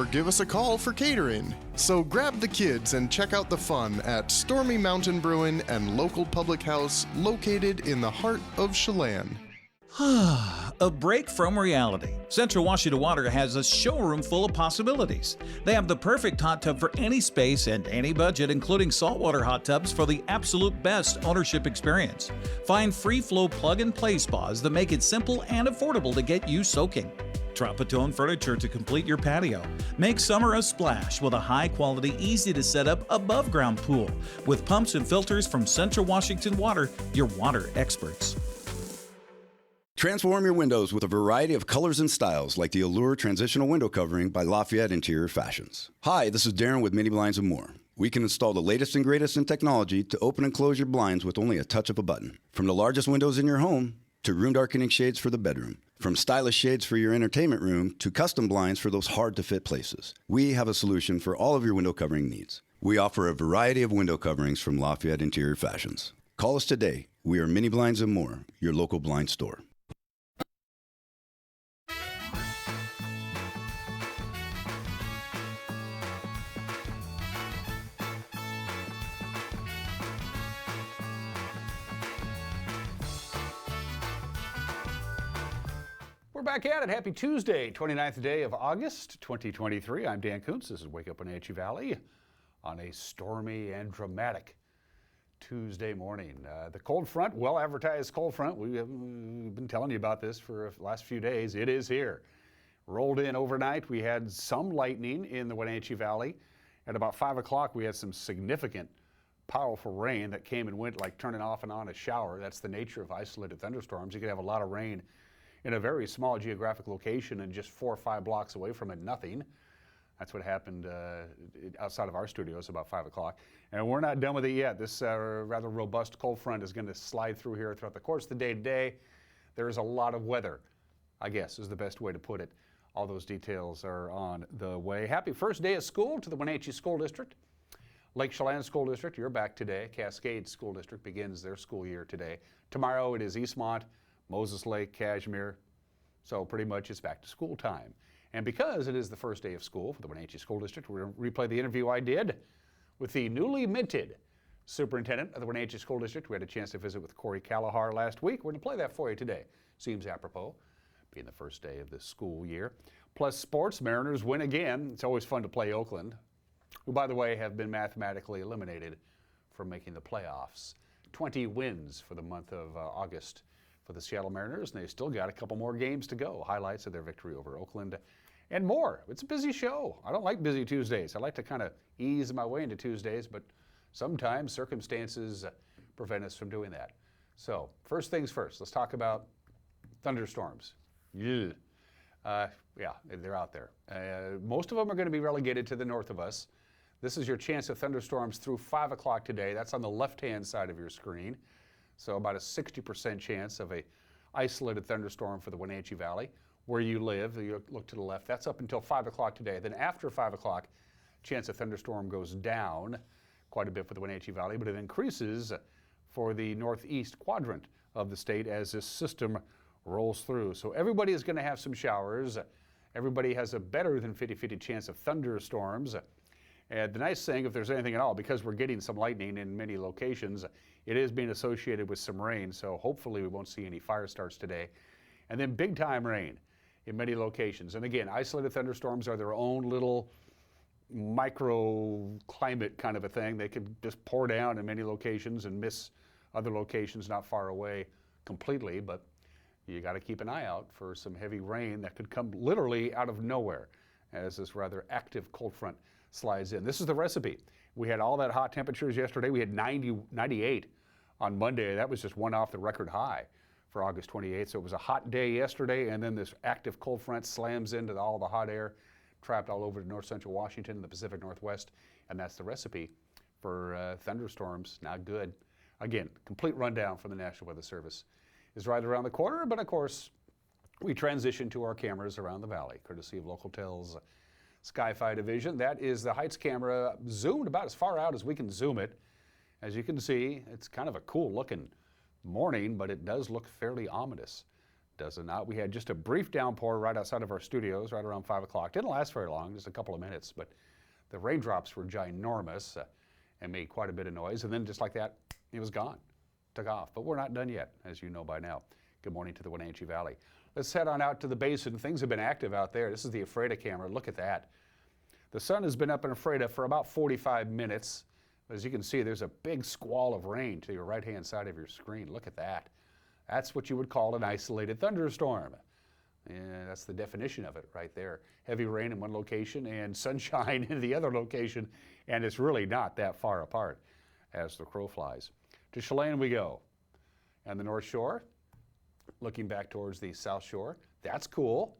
or give us a call for catering. So grab the kids and check out the fun at Stormy Mountain Brewing and local public house located in the heart of Chelan. A break from reality. Central Washington Water has a showroom full of possibilities. They have the perfect hot tub for any space and any budget, including saltwater hot tubs for the absolute best ownership experience. Find free-flow plug-and-play spas that make it simple and affordable to get you soaking. Tropatone furniture to complete your patio. Make summer a splash with a high-quality, easy-to-set-up above-ground pool with pumps and filters from Central Washington Water, your water experts. Transform your windows with a variety of colors and styles like the Allure Transitional Window Covering by Lafayette Interior Fashions. Hi, this is Darren with Mini Blinds and More. We can install the latest and greatest in technology to open and close your blinds with only a touch of a button. From the largest windows in your home to room darkening shades for the bedroom. From stylish shades for your entertainment room to custom blinds for those hard-to-fit places. We have a solution for all of your window covering needs. We offer a variety of window coverings from Lafayette Interior Fashions. Call us today. We are Mini Blinds and More, your local blind store. We're back at it. Happy Tuesday, 29th day of August, 2023. I'm Dan Kuntz. This is Wake Up Wenatchee Valley on a stormy and dramatic Tuesday morning. The cold front, well-advertised cold front, we've been telling you about this for the last few days. It is here. Rolled in overnight. We had some lightning in the Wenatchee Valley. At about 5 o'clock, we had some significant, powerful rain that came and went like turning off and on a shower. That's the nature of isolated thunderstorms. You can have a lot of rain in a very small geographic location and just 4 or 5 blocks away from it, nothing. That's what happened outside of our studios about 5 o'clock. And we're not done with it yet. This rather robust cold front is going to slide through here throughout the course of the day today. There is a lot of weather, I guess is the best way to put it. All those details are on the way. Happy first day of school to the Wenatchee School District. Lake Chelan School District, you're back today. Cascade School District begins their school year today. Tomorrow it is Eastmont, Moses Lake, Cashmere. So pretty much it's back to school time. And because it is the first day of school for the Wenatchee School District, we're going to replay the interview I did with the newly minted superintendent of the Wenatchee School District. We had a chance to visit with Corey Callahar last week. We're going to play that for you today. Seems apropos, being the first day of the school year. Plus sports, Mariners win again. It's always fun to play Oakland, who, by the way, have been mathematically eliminated from making the playoffs. 20 wins for the month of August for the Seattle Mariners, and they still got a couple more games to go. Highlights of their victory over Oakland and more. It's a busy show. I don't like busy Tuesdays. I like to kind of ease my way into Tuesdays, but sometimes circumstances prevent us from doing that. So first things first, let's talk about thunderstorms. Yeah, they're out there. Most of them are going to be relegated to the north of us. This is your chance of thunderstorms through 5 o'clock today. That's on the left-hand side of your screen. So about a 60% chance of a isolated thunderstorm for the Wenatchee Valley. Where you live, you look to the left, that's up until 5 o'clock today. Then after 5 o'clock, chance of thunderstorm goes down quite a bit for the Wenatchee Valley, but it increases for the northeast quadrant of the state as this system rolls through. So everybody is going to have some showers. Everybody has a better than 50-50 chance of thunderstorms. And the nice thing, if there's anything at all, because we're getting some lightning in many locations, it is being associated with some rain, so hopefully we won't see any fire starts today. And then big time rain in many locations. And again, isolated thunderstorms are their own little microclimate kind of a thing. They could just pour down in many locations and miss other locations not far away completely, but you got to keep an eye out for some heavy rain that could come literally out of nowhere as this rather active cold front slides in. This is the recipe. We had all that hot temperatures yesterday. We had 98 on Monday. That was just one off the record high for August 28th. So it was a hot day yesterday, and then this active cold front slams into all the hot air trapped all over north central Washington and the Pacific Northwest, and that's the recipe for thunderstorms. Not good. Again, complete rundown from the National Weather Service is right around the corner, but of course, we transition to our cameras around the valley, courtesy of Localtel's Sky-Fi division. That is the Heights camera, zoomed about as far out as we can zoom it. As you can see, it's kind of a cool looking morning, but it does look fairly ominous. Does it not? We had just a brief downpour right outside of our studios, right around 5 o'clock. Didn't last very long, just a couple of minutes, but the raindrops were ginormous and made quite a bit of noise. And then just like that, it was gone, took off. But we're not done yet, as you know by now. Good morning to the Wenatchee Valley. Let's head on out to the basin. Things have been active out there. This is the Ephrata camera. Look at that. The sun has been up in Ephrata for about 45 minutes. As you can see, there's a big squall of rain to your right-hand side of your screen. Look at that. That's what you would call an isolated thunderstorm. And that's the definition of it right there. Heavy rain in one location and sunshine in the other location, and it's really not that far apart as the crow flies. To Chelan we go. And the North Shore, looking back towards the South Shore. That's cool.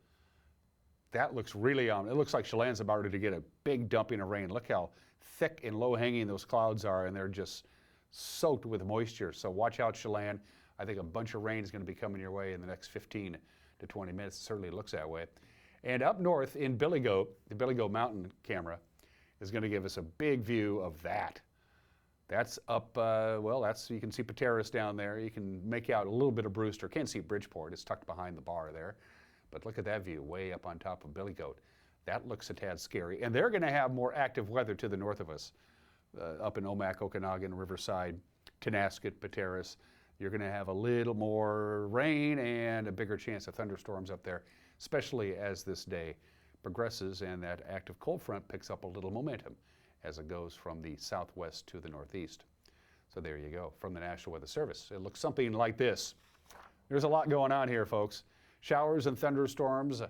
That looks really it looks like Chelan's about ready to get a big dumping of rain. Look how thick and low-hanging those clouds are, and they're just soaked with moisture. So watch out, Chelan. I think a bunch of rain is going to be coming your way in the next 15 to 20 minutes. It certainly looks that way. And up north in Billy Goat, the Billy Goat Mountain camera is going to give us a big view of that. That's up, you can see Pateros down there. You can make out a little bit of Brewster. Can't see Bridgeport. It's tucked behind the bar there. But look at that view way up on top of Billy Goat. That looks a tad scary. And they're going to have more active weather to the north of us, up in Omak, Okanagan, Riverside, Tenasket, Pateros. You're going to have a little more rain and a bigger chance of thunderstorms up there, especially as this day progresses and that active cold front picks up a little momentum as it goes from the southwest to the northeast. So there you go, from the National Weather Service. It looks something like this. There's a lot going on here, folks. Showers and thunderstorms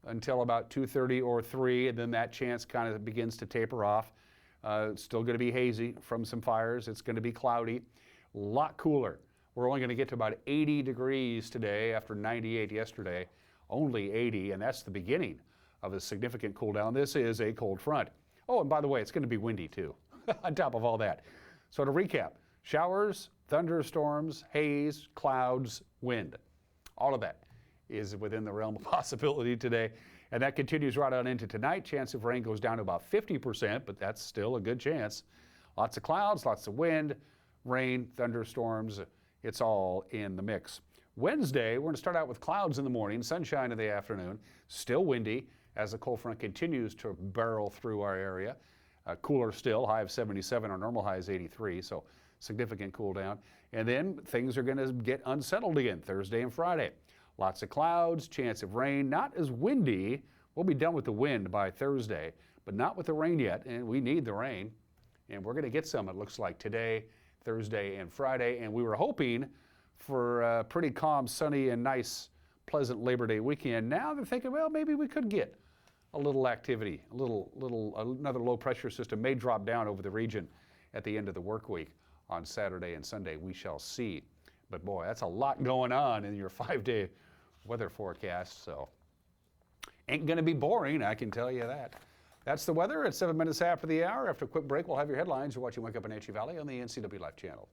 until about 2:30 or 3, and then that chance kind of begins to taper off. It's still going to be hazy from some fires. It's going to be cloudy, a lot cooler. We're only going to get to about 80 degrees today after 98 yesterday, only 80, and that's the beginning of a significant cool down. This is a cold front. Oh, and by the way, it's going to be windy too, on top of all that. So to recap, showers, thunderstorms, haze, clouds, wind. All of that is within the realm of possibility today, and that continues right on into tonight. Chance of rain goes down to about 50%, but that's still a good chance. Lots of clouds, lots of wind, rain, thunderstorms. It's all in the mix. Wednesday, we're going to start out with clouds in the morning, sunshine in the afternoon, still windy as the cold front continues to barrel through our area. Cooler still, high of 77, our normal high is 83, so significant cool down. And then things are going to get unsettled again Thursday and Friday. Lots of clouds, chance of rain, not as windy. We'll be done with the wind by Thursday, but not with the rain yet, and we need the rain. And we're going to get some, it looks like, today, Thursday, and Friday. And we were hoping for a pretty calm, sunny, and nice, pleasant Labor Day weekend. Now they're thinking, well, maybe we could get a little activity, another low pressure system may drop down over the region at the end of the work week on Saturday and Sunday. We shall see. But boy, that's a lot going on in your 5-day weather forecast, so ain't going to be boring, I can tell you that. That's the weather at 7 minutes after the hour. After a quick break, we'll have your headlines. You're watching Wake Up in Wenatchee Valley on the NCW Life channel.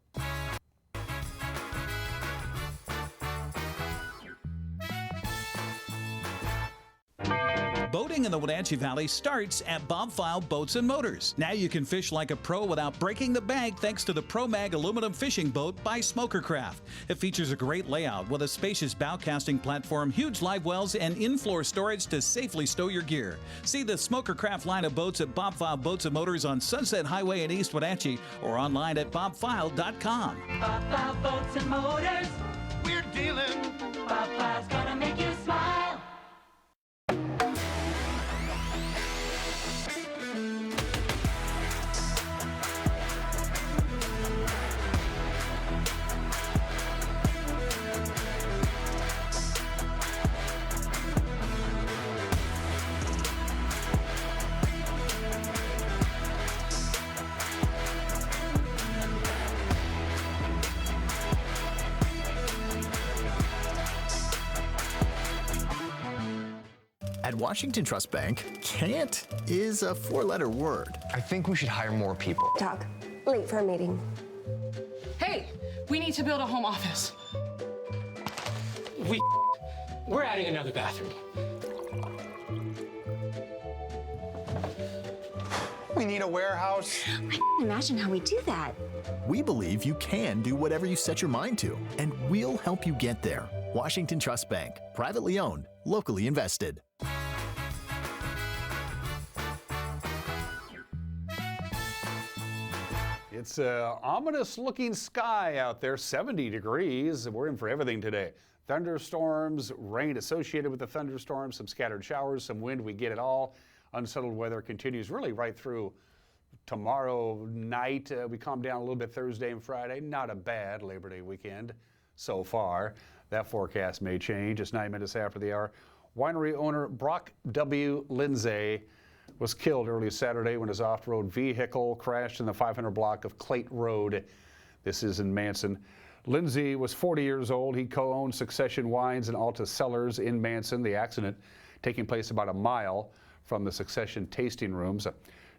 Boating in the Wenatchee Valley starts at Bob File Boats and Motors. Now you can fish like a pro without breaking the bank thanks to the ProMag aluminum fishing boat by Smokercraft. It features a great layout with a spacious bow casting platform, huge live wells, and in-floor storage to safely stow your gear. See the Smokercraft line of boats at Bob File Boats and Motors on Sunset Highway in East Wenatchee or online at bobfile.com. Bob File Boats and Motors, we're dealing. Bob File's gonna make you smile. At Washington Trust Bank, can't is a 4-letter word. I think we should hire more people. Doc, late for a meeting. Hey, we need to build a home office. We're adding another bathroom. We need a warehouse. I can't imagine how we do that. We believe you can do whatever you set your mind to, and we'll help you get there. Washington Trust Bank. Privately owned, locally invested. It's an ominous-looking sky out there, 70 degrees. We're in for everything today. Thunderstorms, rain associated with the thunderstorms, some scattered showers, some wind. We get it all. Unsettled weather continues really right through tomorrow night. We calm down a little bit Thursday and Friday. Not a bad Labor Day weekend so far. That forecast may change. It's 9 minutes after the hour. Winery owner Brock W. Lindsay was killed early Saturday when his off-road vehicle crashed in the 500 block of Clayt Road. This is in Manson. Lindsay was 40 years old. He co-owned Succession Wines and Alta Cellars in Manson. The accident taking place about a mile from the Succession tasting rooms.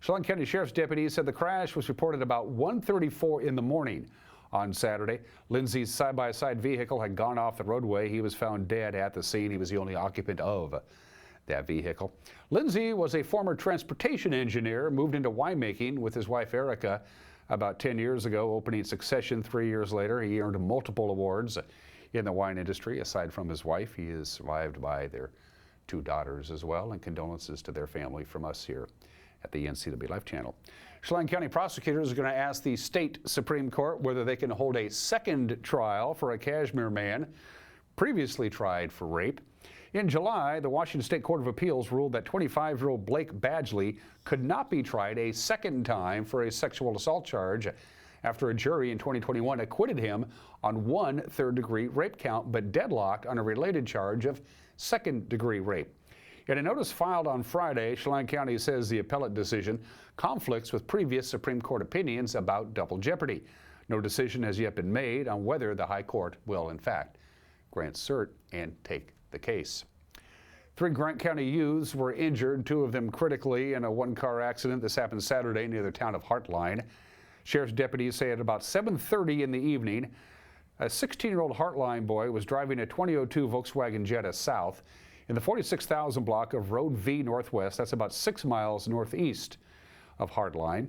Chelan County Sheriff's deputies said the crash was reported about 1:34 in the morning on Saturday. Lindsay's side-by-side vehicle had gone off the roadway. He was found dead at the scene. He was the only occupant of that vehicle. Lindsay was a former transportation engineer, moved into winemaking with his wife Erica about 10 years ago, opening Succession 3 years later. He earned multiple awards in the wine industry. Aside from his wife, he is survived by their 2 daughters as well, and condolences to their family from us here at the NCW Life Channel. Chelan County prosecutors are going to ask the state Supreme Court whether they can hold a second trial for a Kashmir man previously tried for rape. In July, the Washington State Court of Appeals ruled that 25-year-old Blake Badgley could not be tried a second time for a sexual assault charge after a jury in 2021 acquitted him on 1 third-degree rape count, but deadlocked on a related charge of second-degree rape. In a notice filed on Friday, Chelan County says the appellate decision conflicts with previous Supreme Court opinions about double jeopardy. No decision has yet been made on whether the High Court will, in fact, grant cert and take the case. 3 Grant County youths were injured, 2 of them critically, in a 1-car accident. This happened Saturday near the town of Heartline. Sheriff's deputies say at about 7:30 in the evening, a 16-year-old Heartline boy was driving a 2002 Volkswagen Jetta south in the 46,000 block of Road V Northwest. That's about 6 miles northeast of Heartline.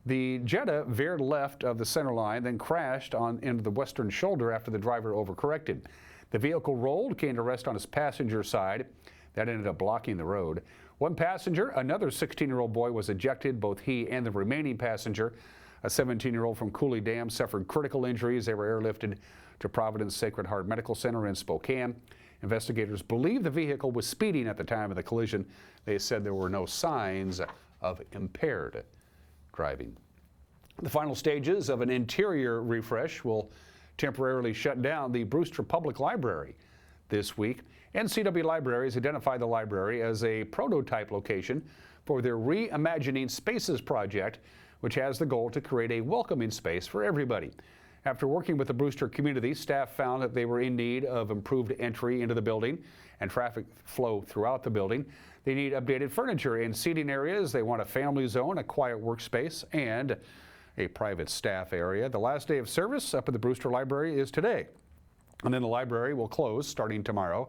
The Jetta veered left of the center line, then crashed into the western shoulder after the driver overcorrected. The vehicle rolled, came to rest on its passenger side. That ended up blocking the road. 1 passenger, another 16-year-old boy, was ejected. Both he and the remaining passenger, a 17-year-old from Cooley Dam, suffered critical injuries. They were airlifted to Providence Sacred Heart Medical Center in Spokane. Investigators believe the vehicle was speeding at the time of the collision. They said there were no signs of impaired driving. The final stages of an interior refresh will temporarily shut down the Brewster Public Library this week. NCW Libraries identified the library as a prototype location for their Reimagining Spaces project, which has the goal to create a welcoming space for everybody. After working with the Brewster community, staff found that they were in need of improved entry into the building and traffic flow throughout the building. They need updated furniture and seating areas. They want a family zone, a quiet workspace, and a private staff area. The last day of service up at the Brewster Library is today, and then the library will close starting tomorrow.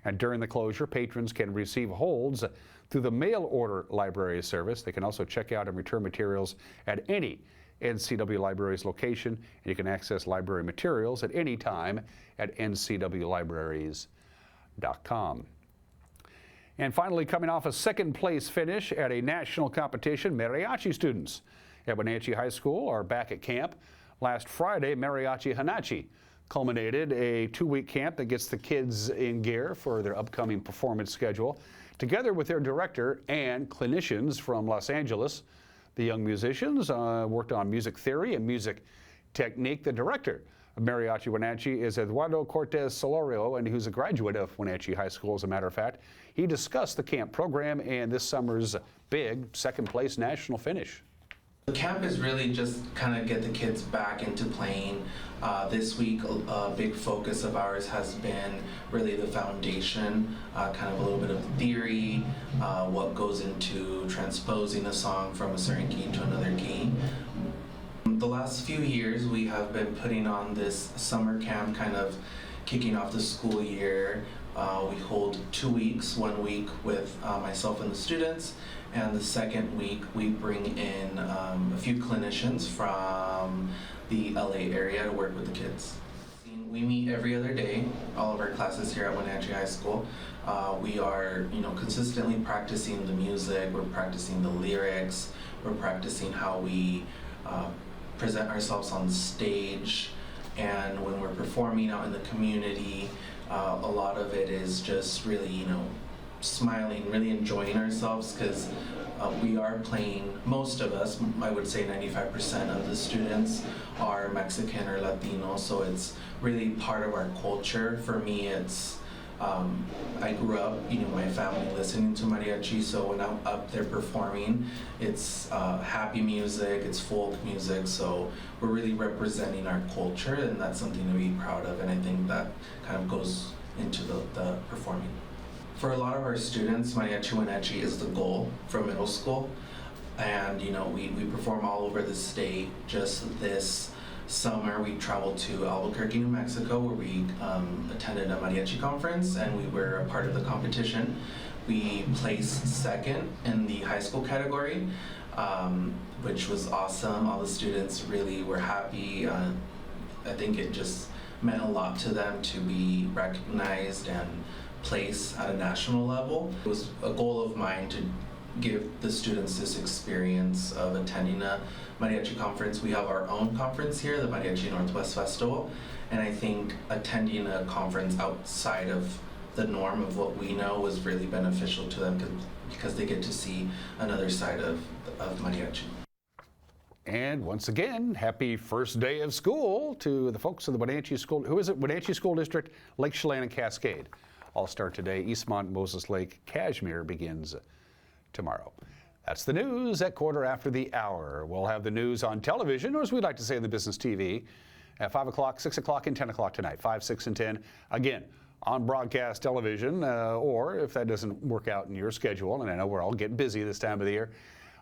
And during the closure, patrons can receive holds through the mail order library service. They can also check out and return materials at any NCW Libraries location, and you can access library materials at any time at ncwlibraries.com. And finally, coming off a second-place finish at a national competition, mariachi students at Wenatchee High School are back at camp. Last Friday, Mariachi Hanachi culminated a 2-week camp that gets the kids in gear for their upcoming performance schedule. Together with their director and clinicians from Los Angeles, the young musicians worked on music theory and music technique. The director of Mariachi Wenatchee is Eduardo Cortez Solorio, and who's a graduate of Wenatchee High School, as a matter of fact. He discussed the camp program and this summer's big second-place national finish. The camp is really just kind of get the kids back into playing. This week, a big focus of ours has been really the foundation, kind of a little bit of theory, what goes into transposing a song from a certain key to another key. The last few years, we have been putting on this summer camp, kind of kicking off the school year. We hold 2 weeks, 1 week with myself and the students, and the second week we bring in a few clinicians from the LA area to work with the kids. We meet every other day, all of our classes here at Wenatchee High School. We are, consistently practicing the music, we're practicing the lyrics, we're practicing how we present ourselves on stage, and when we're performing out in the community, a lot of it is just really, smiling, really enjoying ourselves, because we are playing, most of us, I would say 95% of the students are Mexican or Latino, so it's really part of our culture. For me, it's, I grew up, my family listening to mariachi, so when I'm up there performing, it's happy music, it's folk music, so we're really representing our culture, and that's something to be proud of, and I think that kind of goes into the performing. For a lot of our students, Mariachi Wenatchee is the goal for middle school, and we perform all over the state. Just this summer we traveled to Albuquerque, New Mexico, where we attended a mariachi conference, and we were a part of the competition. We placed second in the high school category, which was awesome. All the students really were happy. I think it just meant a lot to them to be recognized and place at a national level. It was a goal of mine to give the students this experience of attending a mariachi conference. We have our own conference here, the Mariachi Northwest Festival, and I think attending a conference outside of the norm of what we know was really beneficial to them because they get to see another side of mariachi. And once again, happy first day of school to the folks of the Wenatchee School. Who is it? Wenatchee School District, Lake Chelan and Cascade. All start today. Eastmont, Moses Lake, Cashmere begins tomorrow. That's the news at 1:15. We'll have the news on television, or as we like to say in the business, TV, at 5 o'clock, 6 o'clock, and 10 o'clock tonight. 5, 6, and 10. Again, on broadcast television, or if that doesn't work out in your schedule, and I know we're all getting busy this time of the year,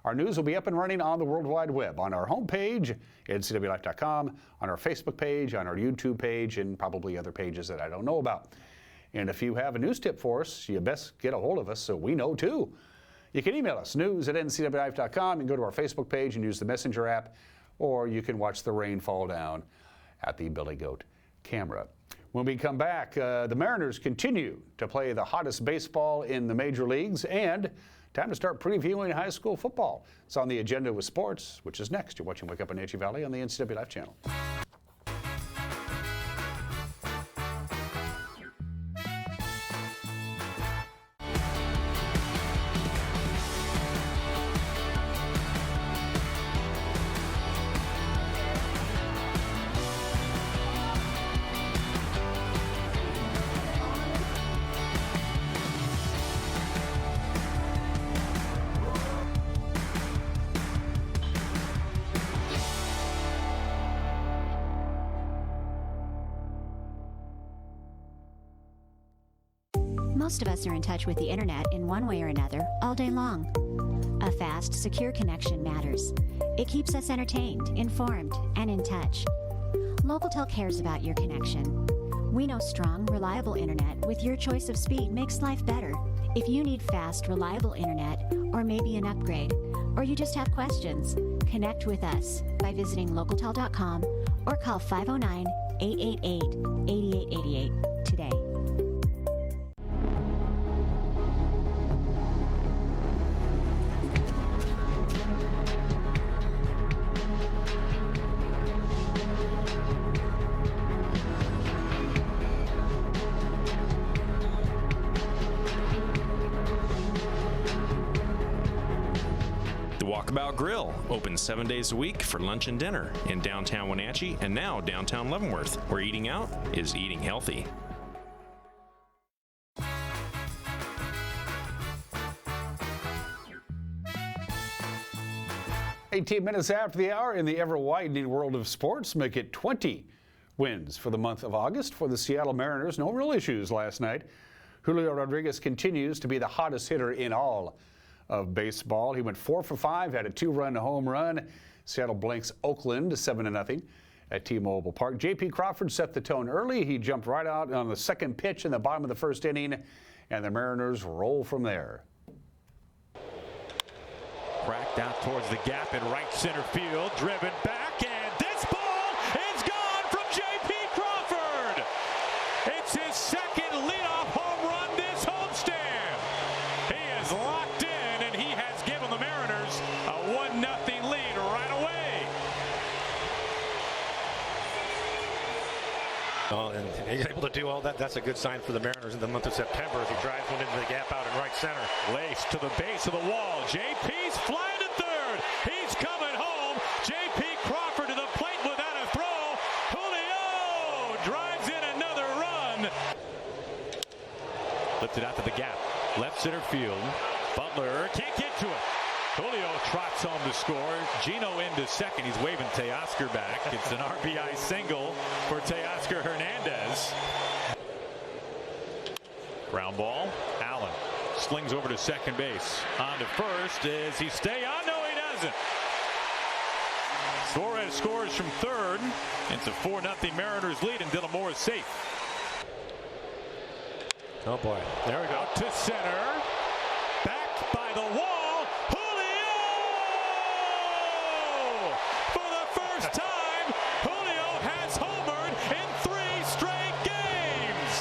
our news will be up and running on the World Wide Web, on our homepage, ncwlife.com, on our Facebook page, on our YouTube page, and probably other pages that I don't know about. And if you have a news tip for us, you best get a hold of us so we know too. You can email us, news@ncwlife.com, and go to our Facebook page and use the Messenger app, or you can watch the rain fall down at the Billy Goat camera. When we come back, the Mariners continue to play the hottest baseball in the major leagues, and time to start previewing high school football. It's on the agenda with sports, which is next. You're watching Wake Up in Wenatchee Valley on the NCW Life channel. Most of us are in touch with the internet in one way or another all day long. A fast, secure connection matters. It keeps us entertained, informed, and in touch. Localtel cares about your connection. We know strong, reliable internet with your choice of speed makes life better. If you need fast, reliable internet, or maybe an upgrade, or you just have questions, connect with us by visiting localtel.com or call 509-888-8888 today. Walkabout Grill, open 7 days a week for lunch and dinner in downtown Wenatchee and now downtown Leavenworth, where eating out is eating healthy. 18 minutes after the hour in the ever-widening world of sports, make it 20 wins for the month of August for the Seattle Mariners. No real issues last night. Julio Rodriguez continues to be the hottest hitter in all of baseball. He went 4 for 5, had a 2-run home run. Seattle blanks Oakland 7-0 at T-Mobile Park. J.P. Crawford set the tone early. He jumped right out on the second pitch in the bottom of the first inning, and the Mariners roll from there. Cracked out towards the gap in right center field, driven back, and this ball is gone from J.P. Crawford. And he's able to do all that. That's a good sign for the Mariners in the month of September as he drives one into the gap out in right center. Lace to the base of the wall. JP's flying to third. He's coming home. JP Crawford to the plate without a throw. Julio drives in another run. Lifted out to the gap. Left center field. Butler can't get to it. Julio trots home to score. Gino into second. He's waving Teoscar back. It's an RBI single for Teoscar Hernandez. Ground ball. Allen slings over to second base. On to first. Does he stay on? No, he doesn't. Suarez scores from third. It's a 4-0 Mariners lead, and Dylan Moore is safe. Oh boy. There we go. Out to center. Back by the wall. For the first time, Julio has homered in 3 straight games.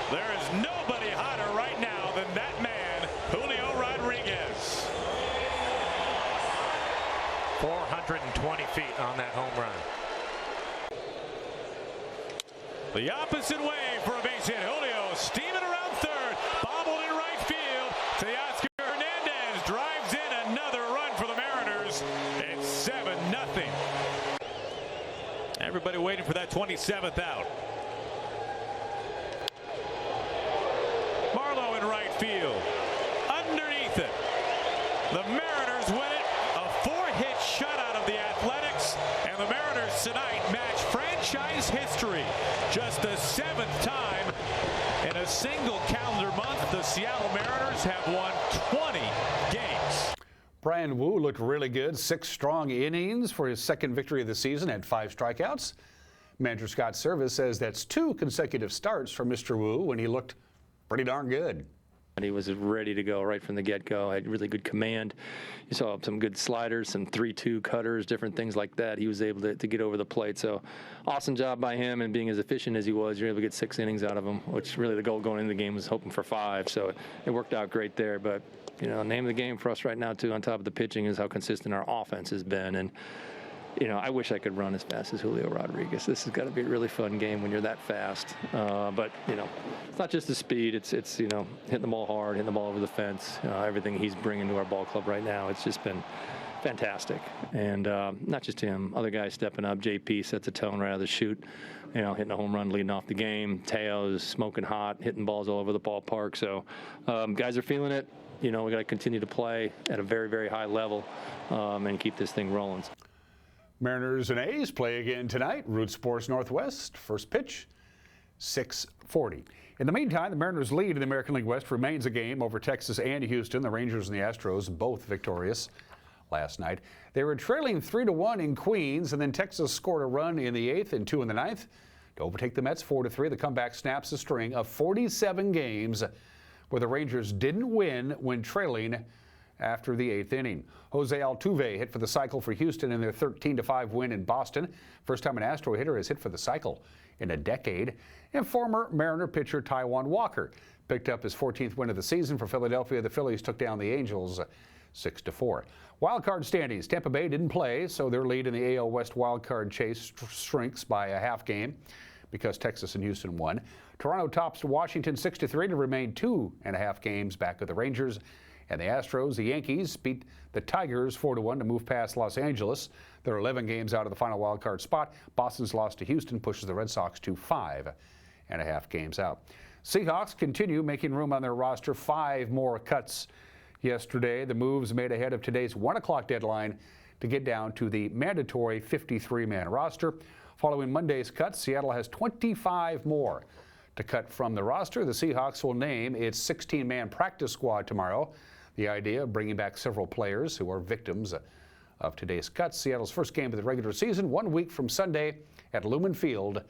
There is nobody hotter right now than that man, Julio Rodriguez. 420 feet on that home run. The opposite way for a base hit. Julio steaming around third, bobbled in right field. Teoscar Hernandez drives in another run for the Mariners. It's 7-0. Everybody waiting for that 27th out. Marlowe in right field. Underneath it. The Mariners win it. A 4-hit shutout of the Athletics. And the Mariners tonight match franchise history. Just the 7th time in a single calendar month, the Seattle Mariners have won 20 games. Brian Wu looked really good. 6 strong innings for his second victory of the season, had 5 strikeouts. Manager Scott Service says that's 2 consecutive starts for Mr. Wu when he looked pretty darn good. He was ready to go right from the get-go. Had really good command. You saw some good sliders, some 3-2 cutters, different things like that. He was able to get over the plate. So awesome job by him, and being as efficient as he was, you're able to get 6 innings out of him, which really the goal going into the game was hoping for 5. So it worked out great there. But, you know, name of the game for us right now, too, on top of the pitching, is how consistent our offense has been. And, you know, I wish I could run as fast as Julio Rodriguez. This has got to be a really fun game when you're that fast. But, you know, it's not just the speed. It's you know, hitting the ball hard, hitting the ball over the fence. Everything he's bringing to our ball club right now, it's just been fantastic. And not just him, other guys stepping up. JP sets a tone right out of the chute, you know, hitting a home run, leading off the game. Teo's smoking hot, hitting balls all over the ballpark. So guys are feeling it. You know, we got to continue to play at a very, very high level and keep this thing rolling. Mariners and A's play again tonight. Root Sports Northwest. First pitch, 6:40. In the meantime, the Mariners' lead in the American League West remains a game over Texas and Houston. The Rangers and the Astros both victorious last night. They were trailing 3-1 in Queens, and then Texas scored a run in the 8th and 2 in the 9th to overtake the Mets 4-3. The comeback snaps a string of 47 games where the Rangers didn't win when trailing after the 8th inning. Jose Altuve hit for the cycle for Houston in their 13-5 win in Boston. First time an Astro hitter has hit for the cycle in a decade. And former Mariner pitcher Taijuan Walker picked up his 14th win of the season for Philadelphia. The Phillies took down the Angels 6-4. Wildcard standings. Tampa Bay didn't play, so their lead in the AL West wildcard chase shrinks by a half game because Texas and Houston won. Toronto tops Washington 6-3 to remain 2.5 games back of the Rangers. And the Astros, the Yankees, beat the Tigers 4-1 to move past Los Angeles. They're 11 games out of the final wild card spot. Boston's loss to Houston pushes the Red Sox to 5.5 games out. Seahawks continue making room on their roster. 5 more cuts yesterday. The moves made ahead of today's 1 o'clock deadline to get down to the mandatory 53-man roster. Following Monday's cuts, Seattle has 25 more to cut from the roster. The Seahawks will name its 16-man practice squad tomorrow. The idea of bringing back several players who are victims of today's cuts. Seattle's first game of the regular season 1 week from Sunday at Lumen Field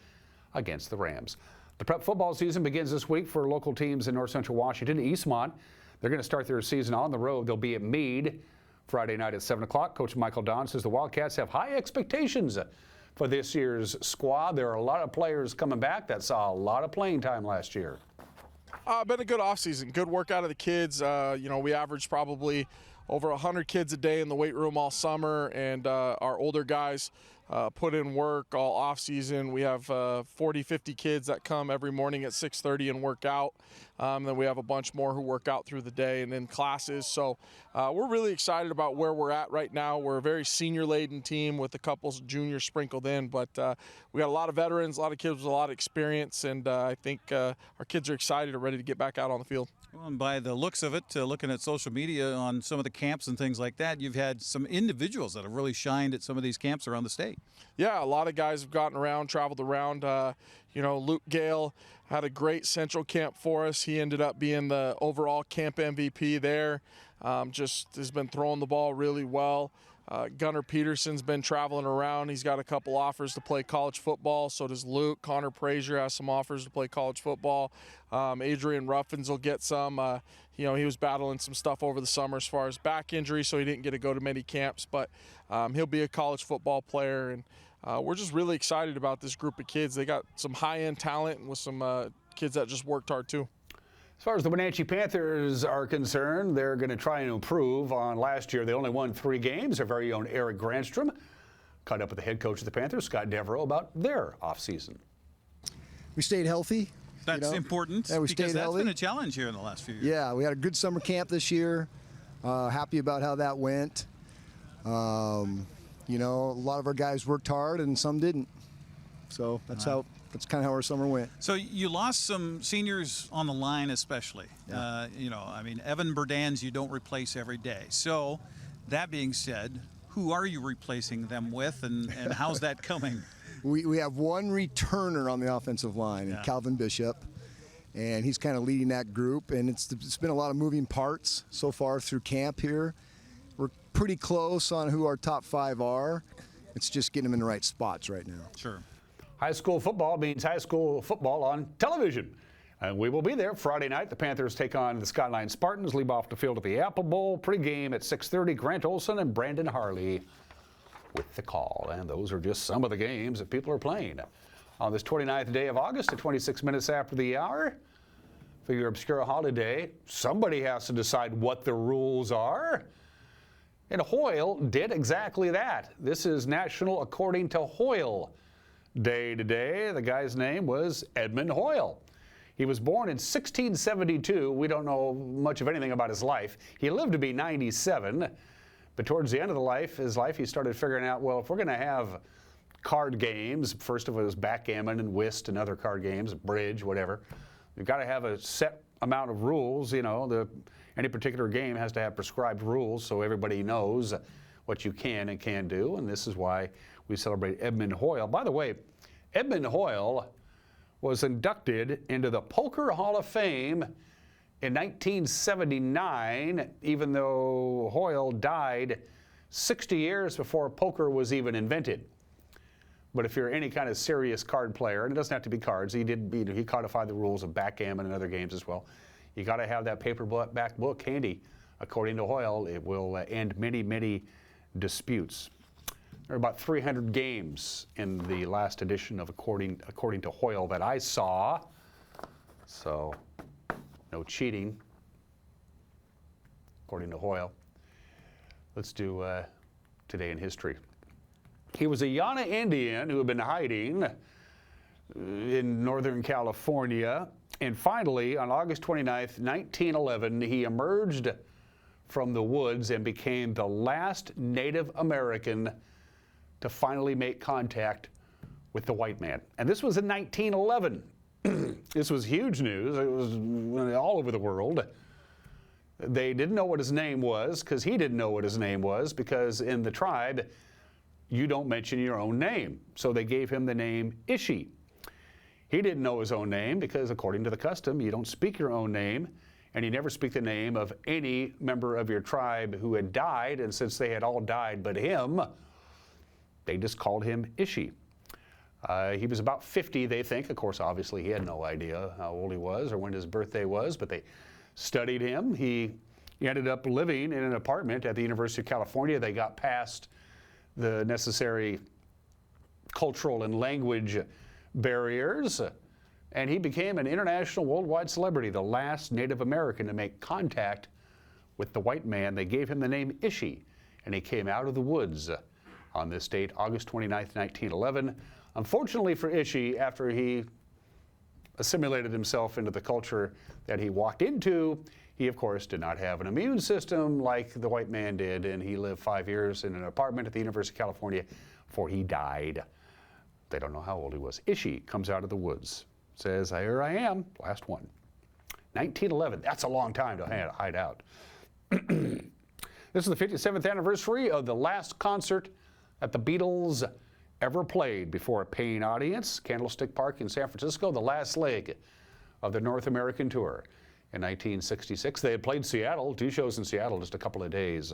against the Rams. The prep football season begins this week for local teams in north central Washington. Eastmont, they're going to start their season on the road. They'll be at Meade Friday night at 7 o'clock. Coach Michael Don says the Wildcats have high expectations for this year's squad. There are a lot of players coming back that saw a lot of playing time last year. Been a good offseason, good work out of the kids. We averaged probably over 100 kids a day in the weight room all summer, and our older guys put in work all off season. We have 40, 50 kids that come every morning at 6:30 and work out. Then we have a bunch more who work out through the day and in classes. So we're really excited about where we're at right now. We're a very senior-laden team with a couple juniors sprinkled in, but we got a lot of veterans, a lot of kids with a lot of experience, and I think our kids are excited and ready to get back out on the field. Well, and by the looks of it, looking at social media on some of the camps and things like that, you've had some individuals that have really shined at some of these camps around the state. Yeah, a lot of guys have gotten around, traveled around. Luke Gale had a great central camp for us. He ended up being the overall camp MVP there. Just has been throwing the ball really well. Gunnar Peterson's been traveling around. He's got a couple offers to play college football. So does Luke. Connor Frazier has some offers to play college football. Adrian Ruffins will get some. He was battling some stuff over the summer as far as back injury, so he didn't get to go to many camps. But he'll be a college football player, and we're just really excited about this group of kids. They got some high-end talent with some kids that just worked hard too. As far as the Wenatchee Panthers are concerned, they're going to try and improve on last year. They only won 3 games. Their very own Eric Granstrom caught up with the head coach of the Panthers, Scott Devereaux, about their offseason. We stayed healthy. That's important, yeah, because that's healthy. been a challenge here in the last few years. Yeah, we had a good summer camp this year. Happy about how that went. A lot of our guys worked hard and some didn't. So that's kind of how our summer went. So you lost some seniors on the line, especially. Yeah. Evan Burdans you don't replace every day. So that being said, who are you replacing them with, and how's that coming? We have one returner on the offensive line, Calvin Bishop, and he's kind of leading that group. And it's been a lot of moving parts so far through camp here. We're pretty close on who our top 5 are. It's just getting them in the right spots right now. Sure. High school football means high school football on television. And we will be there Friday night. The Panthers take on the Skyline Spartans, leave off the field at the Apple Bowl. Pre-game at 6:30, Grant Olson and Brandon Harley with the call. And those are just some of the games that people are playing on this 29th day of August at 26 minutes after the hour. For your obscure holiday, somebody has to decide what the rules are. And Hoyle did exactly that. This is National According to Hoyle Day today. The guy's name was Edmund Hoyle. He was born in 1672. We don't know much of anything about his life. He lived to be 97, but towards the end of his life, he started figuring out, well, if we're going to have card games, first of it was backgammon and whist and other card games, bridge, whatever, we've got to have a set amount of rules. Any particular game has to have prescribed rules so everybody knows what you can and can't do, and this is why we celebrate Edmund Hoyle. By the way, Edmund Hoyle was inducted into the Poker Hall of Fame in 1979, even though Hoyle died 60 years before poker was even invented. But if you're any kind of serious card player, and it doesn't have to be cards, he codified the rules of backgammon and other games as well. You got to have that paperback book handy. According to Hoyle, it will end many, many disputes. There are about 300 games in the last edition of According to Hoyle that I saw. So, no cheating, according to Hoyle. Let's do Today in History. He was a Yana Indian who had been hiding in Northern California. And finally, on August 29th, 1911, he emerged from the woods and became the last Native American to finally make contact with the white man. And this was in 1911. This was huge news. It was all over the world. They didn't know what his name was because he didn't know what his name was, because in the tribe, you don't mention your own name. So they gave him the name Ishi. He didn't know his own name because, according to the custom, you don't speak your own name, and you never speak the name of any member of your tribe who had died. And since they had all died but him, they just called him Ishi. He was about 50, they think. Of course, obviously, he had no idea how old he was or when his birthday was, but they studied him. He ended up living in an apartment at the University of California. They got past the necessary cultural and language barriers, and he became an international, worldwide celebrity, the last Native American to make contact with the white man. They gave him the name Ishi, and he came out of the woods on this date, August 29th, 1911. Unfortunately for Ishii, after he assimilated himself into the culture that he walked into, he, of course, did not have an immune system like the white man did, and he lived 5 years in an apartment at the University of California before he died. They don't know how old he was. Ishii comes out of the woods, says, here I am, last one. 1911, that's a long time to hide out. This is the 57th anniversary of the last concert that the Beatles ever played before a paying audience, Candlestick Park in San Francisco, the last leg of the North American tour. In 1966, they had played Seattle, 2 shows in Seattle just a couple of days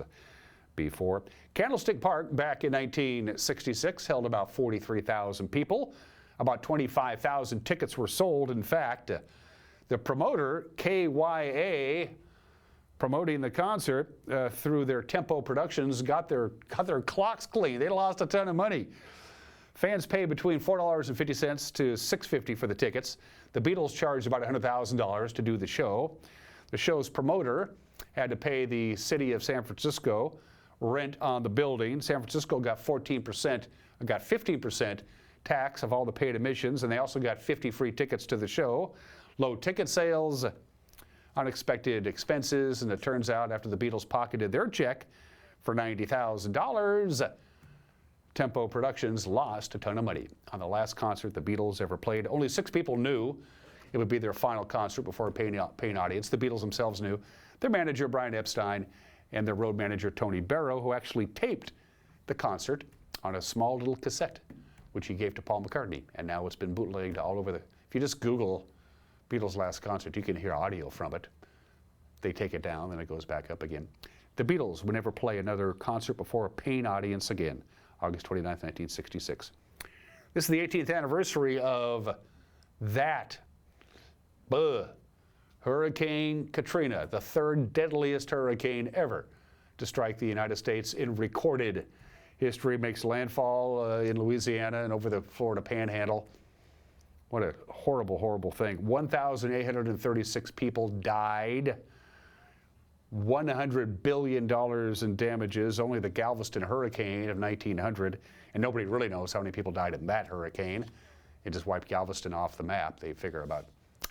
before. Candlestick Park back in 1966 held about 43,000 people. About 25,000 tickets were sold. In fact, the promoter, KYA, promoting the concert through their Tempo Productions, got their clocks clean. They lost a ton of money. Fans paid between $4.50 to $6.50 for the tickets. The Beatles charged about $100,000 to do the show. The show's promoter had to pay the city of San Francisco rent on the building. San Francisco got 15% tax of all the paid admissions, and they also got 50 free tickets to the show. Low ticket sales, unexpected expenses, and it turns out after the Beatles pocketed their check for $90,000, Tempo Productions lost a ton of money on the last concert the Beatles ever played. Only 6 people knew it would be their final concert before a paying audience. The Beatles themselves knew, their manager Brian Epstein and their road manager Tony Barrow, who actually taped the concert on a small little cassette, which he gave to Paul McCartney. And now it's been bootlegged all over if you just Google Beatles last concert, you can hear audio from it. They take it down, then it goes back up again. The Beatles would never play another concert before a paying audience again. August 29, 1966. This is the 18th anniversary of that Hurricane Katrina, the 3rd deadliest hurricane ever to strike the United States in recorded history. Makes landfall in Louisiana and over the Florida Panhandle. What a horrible, horrible thing. 1,836 people died. $100 billion in damages, only the Galveston hurricane of 1900, and nobody really knows how many people died in that hurricane. It just wiped Galveston off the map. They figure about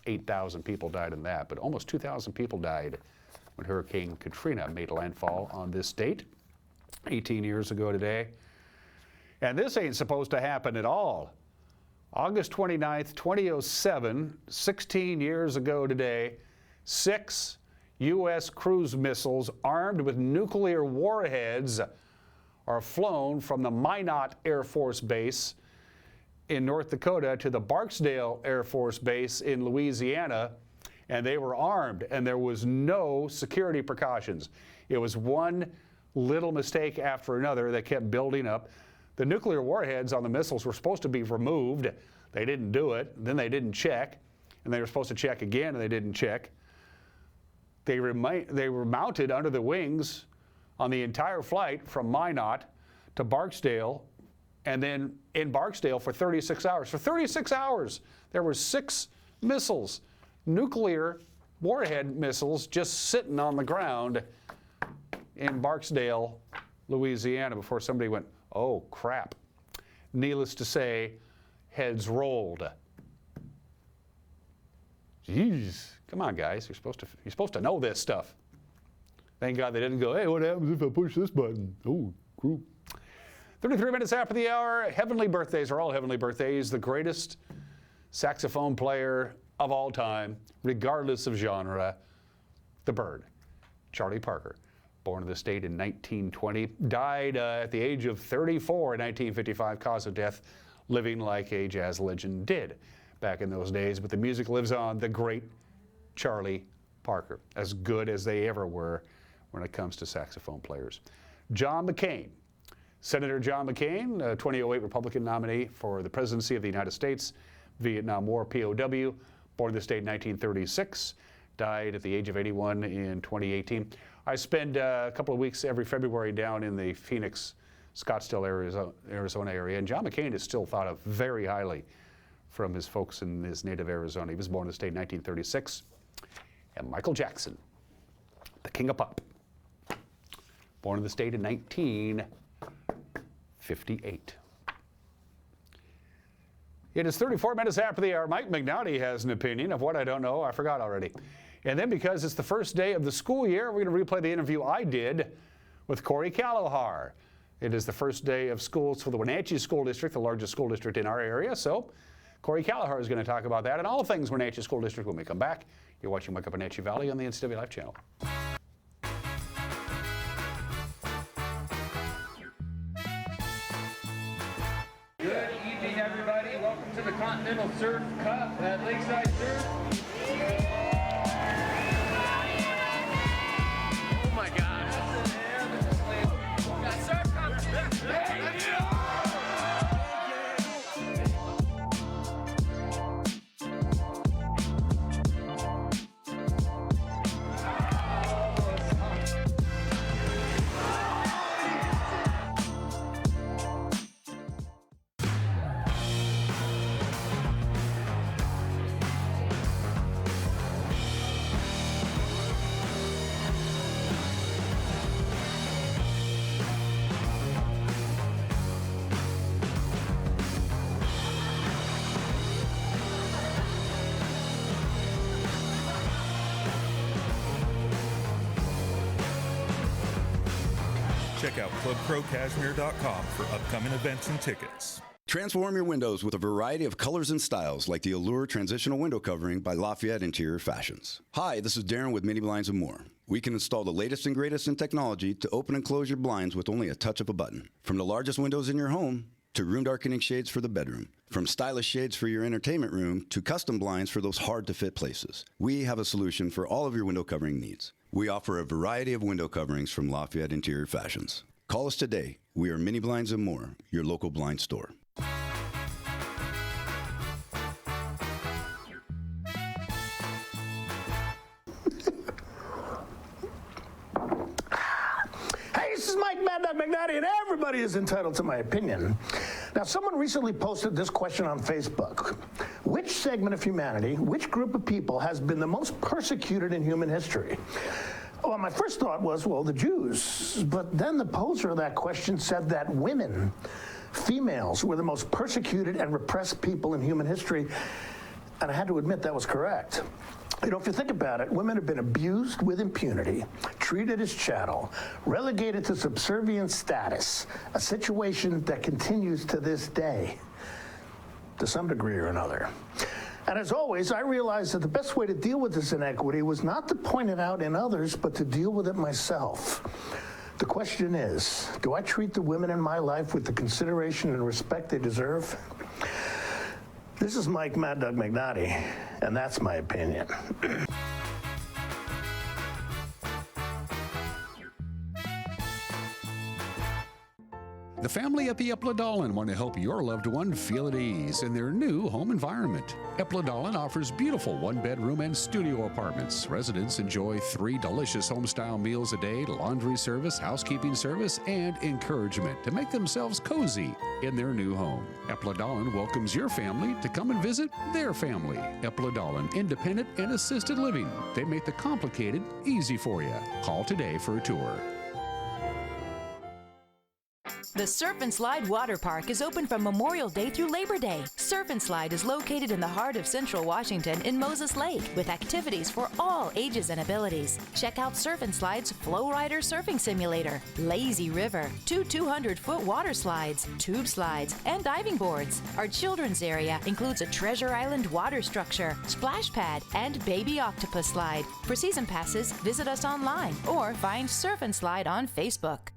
8,000 people died in that, but almost 2,000 people died when Hurricane Katrina made landfall on this date, 18 years ago today. And this ain't supposed to happen at all. August 29th, 2007, 16 years ago today, 6 U.S. cruise missiles armed with nuclear warheads are flown from the Minot Air Force Base in North Dakota to the Barksdale Air Force Base in Louisiana, and they were armed, and there was no security precautions. It was one little mistake after another that kept building up. The nuclear warheads on the missiles were supposed to be removed. They didn't do it. Then they didn't check, and they were supposed to check again, and they didn't check. They were mounted under the wings on the entire flight from Minot to Barksdale, and then in Barksdale for 36 hours. For 36 hours, there were 6 missiles, nuclear warhead missiles, just sitting on the ground in Barksdale, Louisiana, before somebody went, oh, crap. Needless to say, heads rolled. Jeez. Come on, guys. You're supposed to know this stuff. Thank God they didn't go, hey, what happens if I push this button? Oh, cool. 33 minutes after the hour, heavenly birthdays are all heavenly birthdays. The greatest saxophone player of all time, regardless of genre, the Bird, Charlie Parker. Born in the state in 1920, died at the age of 34 in 1955, cause of death, living like a jazz legend did back in those days. But the music lives on. The great Charlie Parker, as good as they ever were when it comes to saxophone players. John McCain, Senator John McCain, a 2008 Republican nominee for the presidency of the United States, Vietnam War POW, born in the state in 1936, died at the age of 81 in 2018. I spend a couple of weeks every February down in the Phoenix, Scottsdale, Arizona area, and John McCain is still thought of very highly from his folks in his native Arizona. He was born in the state in 1936. And Michael Jackson, the king of pop, born in the state in 19 58. It is 34 minutes after the hour. Mike McNaughty has an opinion of what I don't know. I forgot already. And then because it's the first day of the school year, we're going to replay the interview I did with Corey Calohar. It is the first day of schools for the Wenatchee School District, the largest school district in our area. So Corey Calohar is going to talk about that and all things Wenatchee School District when we come back. You're watching Wake Up Wenatchee Valley on the NCW Life channel. Good evening, everybody. Welcome to the Continental Surf Cup at Lakeside Surf. Oh my gosh. Got surf competition. Check out ClubCrowCashmere.com for upcoming events and tickets. Transform your windows with a variety of colors and styles like the Allure Transitional Window Covering by Lafayette Interior Fashions. Hi, this is Darren with Mini Blinds and More. We can install the latest and greatest in technology to open and close your blinds with only a touch of a button. From the largest windows in your home to room darkening shades for the bedroom. From stylish shades for your entertainment room to custom blinds for those hard-to-fit places. We have a solution for all of your window covering needs. We offer a variety of window coverings from Lafayette Interior Fashions. Call us today. We are Mini Blinds and More, your local blind store. Hey, this is Mike Mad Dog McNaughty, and everybody is entitled to my opinion. Now, someone recently posted this question on Facebook. Which segment of humanity, which group of people has been the most persecuted in human history? Well, my first thought was, well, the Jews. But then the poser of that question said that women, females, were the most persecuted and repressed people in human history. And I had to admit that was correct. You know, if you think about it, women have been abused with impunity, treated as chattel, relegated to subservient status, a situation that continues to this day, to some degree or another. And as always, I realized that the best way to deal with this inequity was not to point it out in others, but to deal with it myself. The question is, do I treat the women in my life with the consideration and respect they deserve? This is Mike Mad Dog McNaughty, and that's my opinion. The family at the Eplodolin want to help your loved one feel at ease in their new home environment. Eplodolin offers beautiful one-bedroom and studio apartments. Residents enjoy 3 delicious home-style meals a day, laundry service, housekeeping service, and encouragement to make themselves cozy in their new home. Eplodolin welcomes your family to come and visit their family. Eplodolin, independent and assisted living. They make the complicated easy for you. Call today for a tour. The Surf and Slide Water Park is open from Memorial Day through Labor Day. Surf and Slide is located in the heart of Central Washington in Moses Lake with activities for all ages and abilities. Check out Surf and Slide's Flow Rider Surfing Simulator, Lazy River, 2 200-foot water slides, tube slides, and diving boards. Our children's area includes a Treasure Island water structure, splash pad, and baby octopus slide. For season passes, visit us online or find Surf and Slide on Facebook.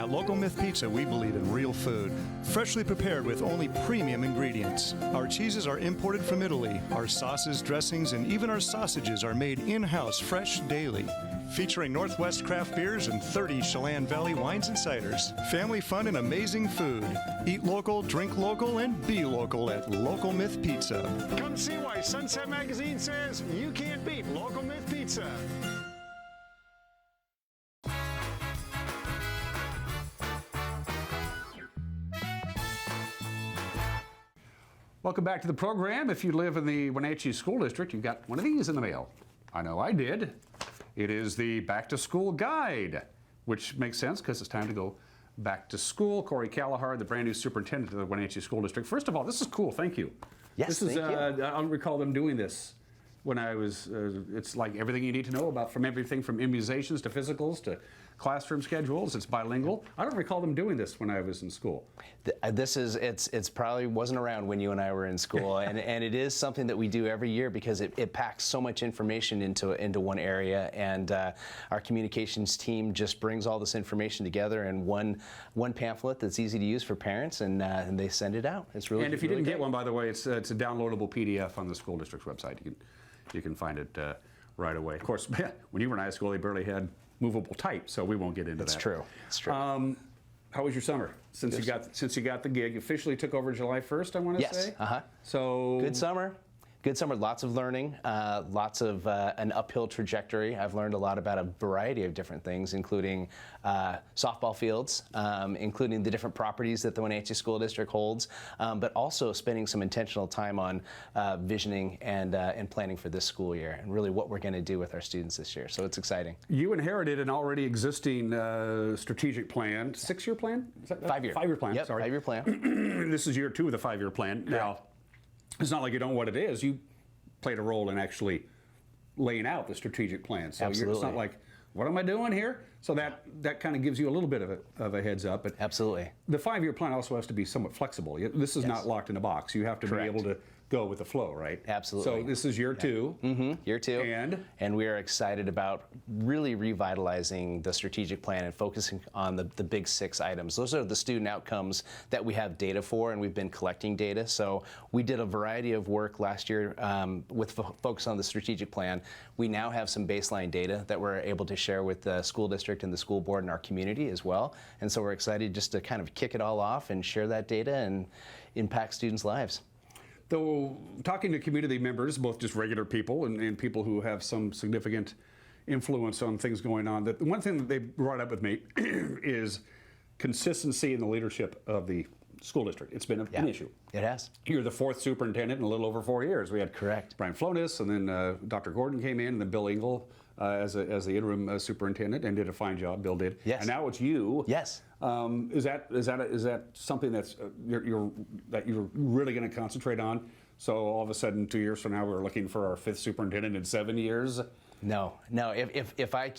Local Myth Pizza, we believe in real food, freshly prepared with only premium ingredients. Our cheeses are imported from Italy. Our sauces, dressings, and even our sausages are made in-house fresh daily. featuring Northwest craft beers and 30 Chelan Valley wines and ciders. Family fun and amazing food. Eat local, drink local, and be local at Local Myth Pizza. Come see why Sunset Magazine says you can't beat Local Myth Pizza. Welcome back to the program. If you live in the Wenatchee School District, you got one of these in the mail. I know I did. It is the Back to School Guide, which makes sense because it's time to go back to school. Corey Callahar, the brand new superintendent of the Wenatchee School District. First of all, this is cool. Thank you. Yes, this is, thank you. I don't recall them doing this when I was, it's like everything you need to know about, from everything from immunizations to physicals to classroom schedules. It's bilingual. I don't recall them doing this when I was in school. It's probably wasn't around when you and I were in school, and it is something that we do every year because it packs so much information into one area, and our communications team just brings all this information together in one pamphlet that's easy to use for parents, and they send it out. It's really And if you really didn't get great. one, by the way, it's a downloadable PDF on the school district's website. You can find it right away. Of course, when you were in high school, they barely had movable type, so we won't get into that. It's true. It's true. How was your summer? Since you got the gig, officially took over July 1st, I want to say. Yes. So good summer. Good summer. Lots of learning. Lots of an uphill trajectory. I've learned a lot about a variety of different things, including softball fields, including the different properties that the Wenatchee School District holds, but also spending some intentional time on visioning and planning for this school year, and really what we're going to do with our students this year. So it's exciting. You inherited an already existing strategic plan, 6-year plan? Is that 5-year. 5-year plan, Yep, sorry. 5-year plan. This is year 2 of the 5-year plan. Now, it's not like you don't know what it is. You played a role in actually laying out the strategic plan. So it's not like, what am I doing here? So that kind of gives you a little bit of a heads up. But absolutely. The 5-year plan also has to be somewhat flexible. This is not locked in a box. You have to be able to go with the flow, right? Absolutely. So this is year 2. Mm-hmm. Year 2. And we are excited about really revitalizing the strategic plan and focusing on the big 6 items. Those are the student outcomes that we have data for, and we've been collecting data. So we did a variety of work last year with focus on the strategic plan. We now have some baseline data that we're able to share with the school district and the school board and our community as well. And so we're excited just to kind of kick it all off and share that data and impact students' lives. Though talking to community members, both just regular people and people who have some significant influence on things going on, that one thing that they brought up with me is consistency in the leadership of the school district. It's been an issue. It has. You're the 4th superintendent in a little over 4 years. We had Brian Flonis, and then Dr. Gordon came in, and then Bill Engel as the interim superintendent, and did a fine job. Bill did. Yes. And now it's you. Yes. Is that something that's that you're really going to concentrate on? So all of a sudden, 2 years from now, we're looking for our 5th superintendent in 7 years. No. If I,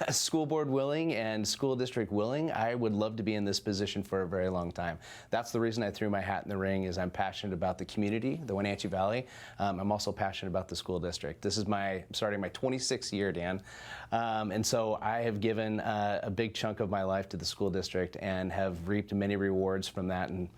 as school board willing and school district willing, I would love to be in this position for a very long time. That's the reason I threw my hat in the ring. Is I'm passionate about the community, the Wenatchee Valley. I'm also passionate about the school district. This is starting my 26th year, Dan, and so I have given a big chunk of my life to the school district and have reaped many rewards from that. And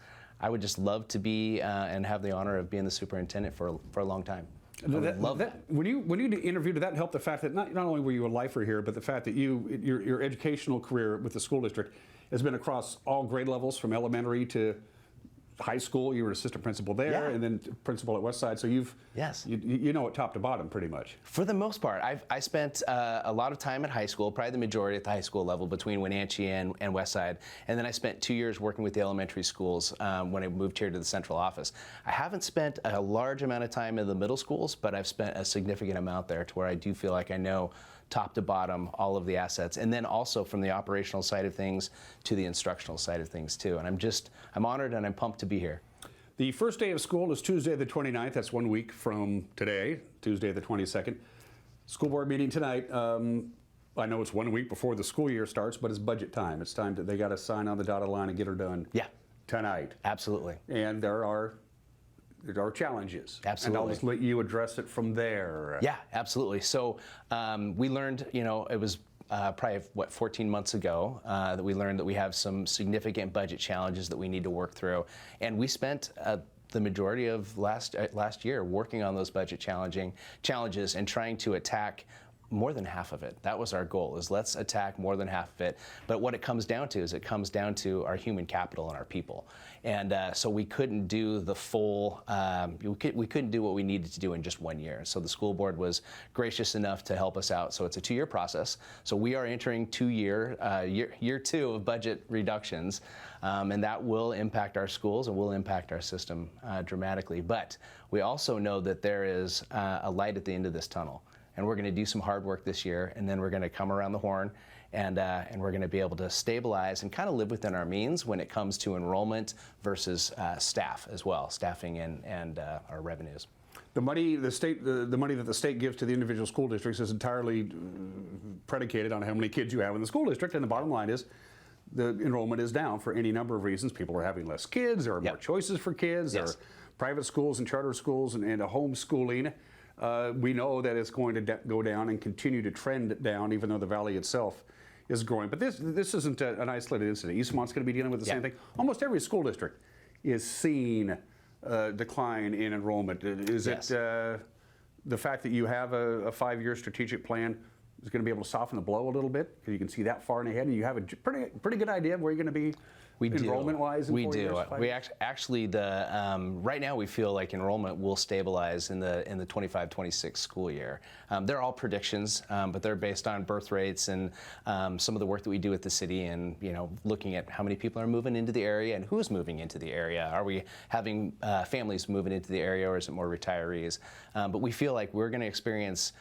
I would just love to be and have the honor of being the superintendent for a long time. When you interviewed, did that help the fact that not only were you a lifer here, but the fact that your educational career with the school district has been across all grade levels, from elementary to high school? You were assistant principal there, and then principal at Westside. So you know it top to bottom pretty much. For the most part, I spent a lot of time at high school, probably the majority at the high school level between Wenatchee and Westside, and then I spent 2 years working with the elementary schools when I moved here to the central office. I haven't spent a large amount of time in the middle schools, but I've spent a significant amount there, to where I do feel like I know top to bottom all of the assets, and then also from the operational side of things to the instructional side of things too. And I'm honored and I'm pumped to be here. The first day of school is Tuesday the 29th. That's 1 week from today, Tuesday the 22nd. School board meeting tonight. I know it's 1 week before the school year starts, but it's budget time. It's time they got to sign on the dotted line and get her done. Tonight. Absolutely. And there are challenges. Absolutely. And I'll just let you address it from there. Yeah, absolutely. So we learned, it was probably 14 months ago that we learned that we have some significant budget challenges that we need to work through, and we spent the majority of last year working on those budget challenges and trying to attack more than half of it. That was our goal, is let's attack more than half of it. But what it comes down to is it comes down to our human capital and our people. And so we couldn't do the full, we couldn't do what we needed to do in just 1 year. So the school board was gracious enough to help us out. So it's a 2-year process. So we are entering year 2 of budget reductions. And that will impact our schools and will impact our system dramatically. But we also know that there is a light at the end of this tunnel. And we're going to do some hard work this year, and then we're going to come around the horn, and we're going to be able to stabilize and kind of live within our means when it comes to enrollment versus staff as well, staffing and our revenues. The money the money that the state gives to the individual school districts is entirely predicated on how many kids you have in the school district, and the bottom line is the enrollment is down for any number of reasons. People are having less kids, there are more choices for kids, there are private schools and charter schools and a homeschooling. We know that it's going to go down and continue to trend down, even though the valley itself is growing. But this isn't an isolated incident. Eastmont's going to be dealing with the same thing. Almost every school district is seeing a decline in enrollment. Is it the fact that you have a 5-year strategic plan is going to be able to soften the blow a little bit? Because you can see that far in ahead, and you have a pretty good idea of where you're going to be enrollment-wise in 4 years? We actually, right now we feel like enrollment will stabilize in the 25-26 school year. They're all predictions, but they're based on birth rates and some of the work that we do at the city, and looking at how many people are moving into the area and who's moving into the area. Are we having families moving into the area, or is it more retirees? But we feel like we're going to experience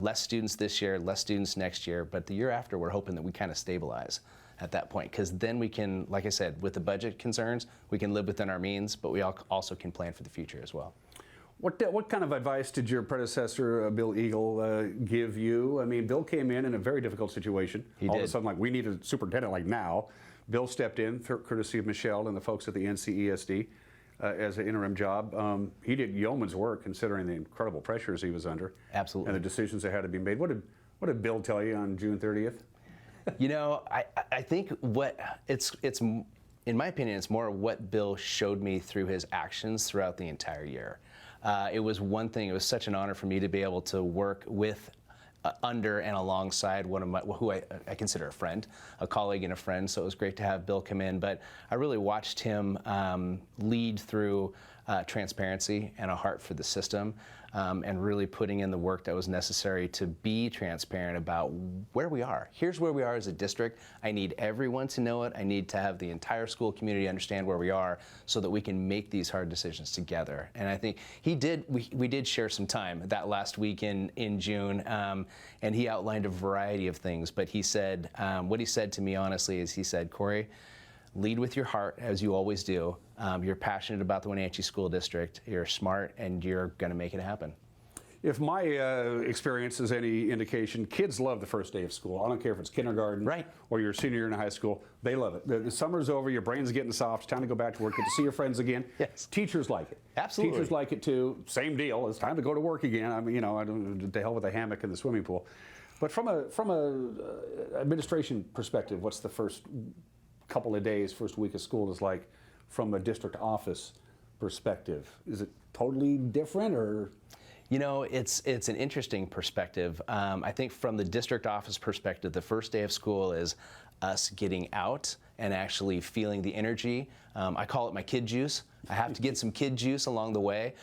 less students this year, less students next year, but the year after we're hoping that we kind of stabilize at that point, because then we can, like I said, with the budget concerns, we can live within our means, but we also can plan for the future as well. What kind of advice did your predecessor, Bill Eagle, give you? I mean, Bill came in a very difficult situation. All of a sudden, like, we need a superintendent like now. Bill stepped in, courtesy of Michelle and the folks at the NCESD, as an interim job. He did yeoman's work, considering the incredible pressures he was under. Absolutely. And the decisions that had to be made. What did Bill tell you on June 30th? I think it's in my opinion, it's more what Bill showed me through his actions throughout the entire year. It was one thing. It was such an honor for me to be able to work with, under, and alongside one of who I consider a friend, a colleague and a friend. So it was great to have Bill come in. But I really watched him lead through transparency and a heart for the system. And really putting in the work that was necessary to be transparent about where we are. Here's where we are as a district. I need everyone to know it. I need to have the entire school community understand where we are so that we can make these hard decisions together. And I think we did share some time that last week in June, and he outlined a variety of things. But he said, what he said to me honestly is, he said, Corey, lead with your heart, as you always do. You're passionate about the Wenatchee School District. You're smart, and you're going to make it happen. If my experience is any indication, kids love the first day of school. I don't care if it's kindergarten or your senior year in high school. They love it. The summer's over. Your brain's getting soft. It's time to go back to work. Get to see your friends again. Yes. Teachers like it. Absolutely. Teachers like it too. Same deal. It's time to go to work again. I mean, I don't, to hell with the hammock and the swimming pool. But from a administration perspective, what's the first couple of days, first week of school is like from a district office perspective? Is it totally different, or? It's an interesting perspective. I think from the district office perspective, the first day of school is us getting out and actually feeling the energy. I call it my kid juice. I have to get some kid juice along the way,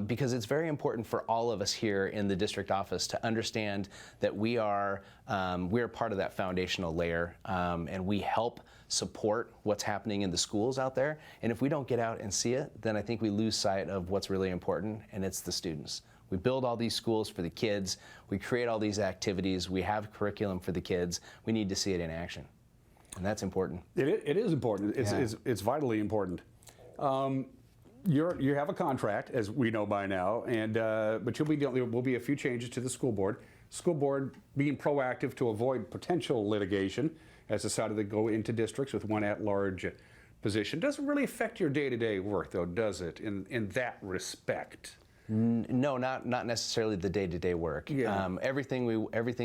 because it's very important for all of us here in the district office to understand that we are part of that foundational layer, and we help support what's happening in the schools out there. And if we don't get out and see it, then I think we lose sight of what's really important, and it's the students. We build all these schools for the kids. We create all these activities. We have curriculum for the kids. We need to see it in action, and that's important. It is important. It's vitally important. You have a contract, as we know by now, and but there will be a few changes to the school board. School board being proactive to avoid potential litigation, has decided to go into districts with one at-large position. Doesn't really affect your day-to-day work, though, does it? In that respect. No, not necessarily the day-to-day work. Yeah. Everything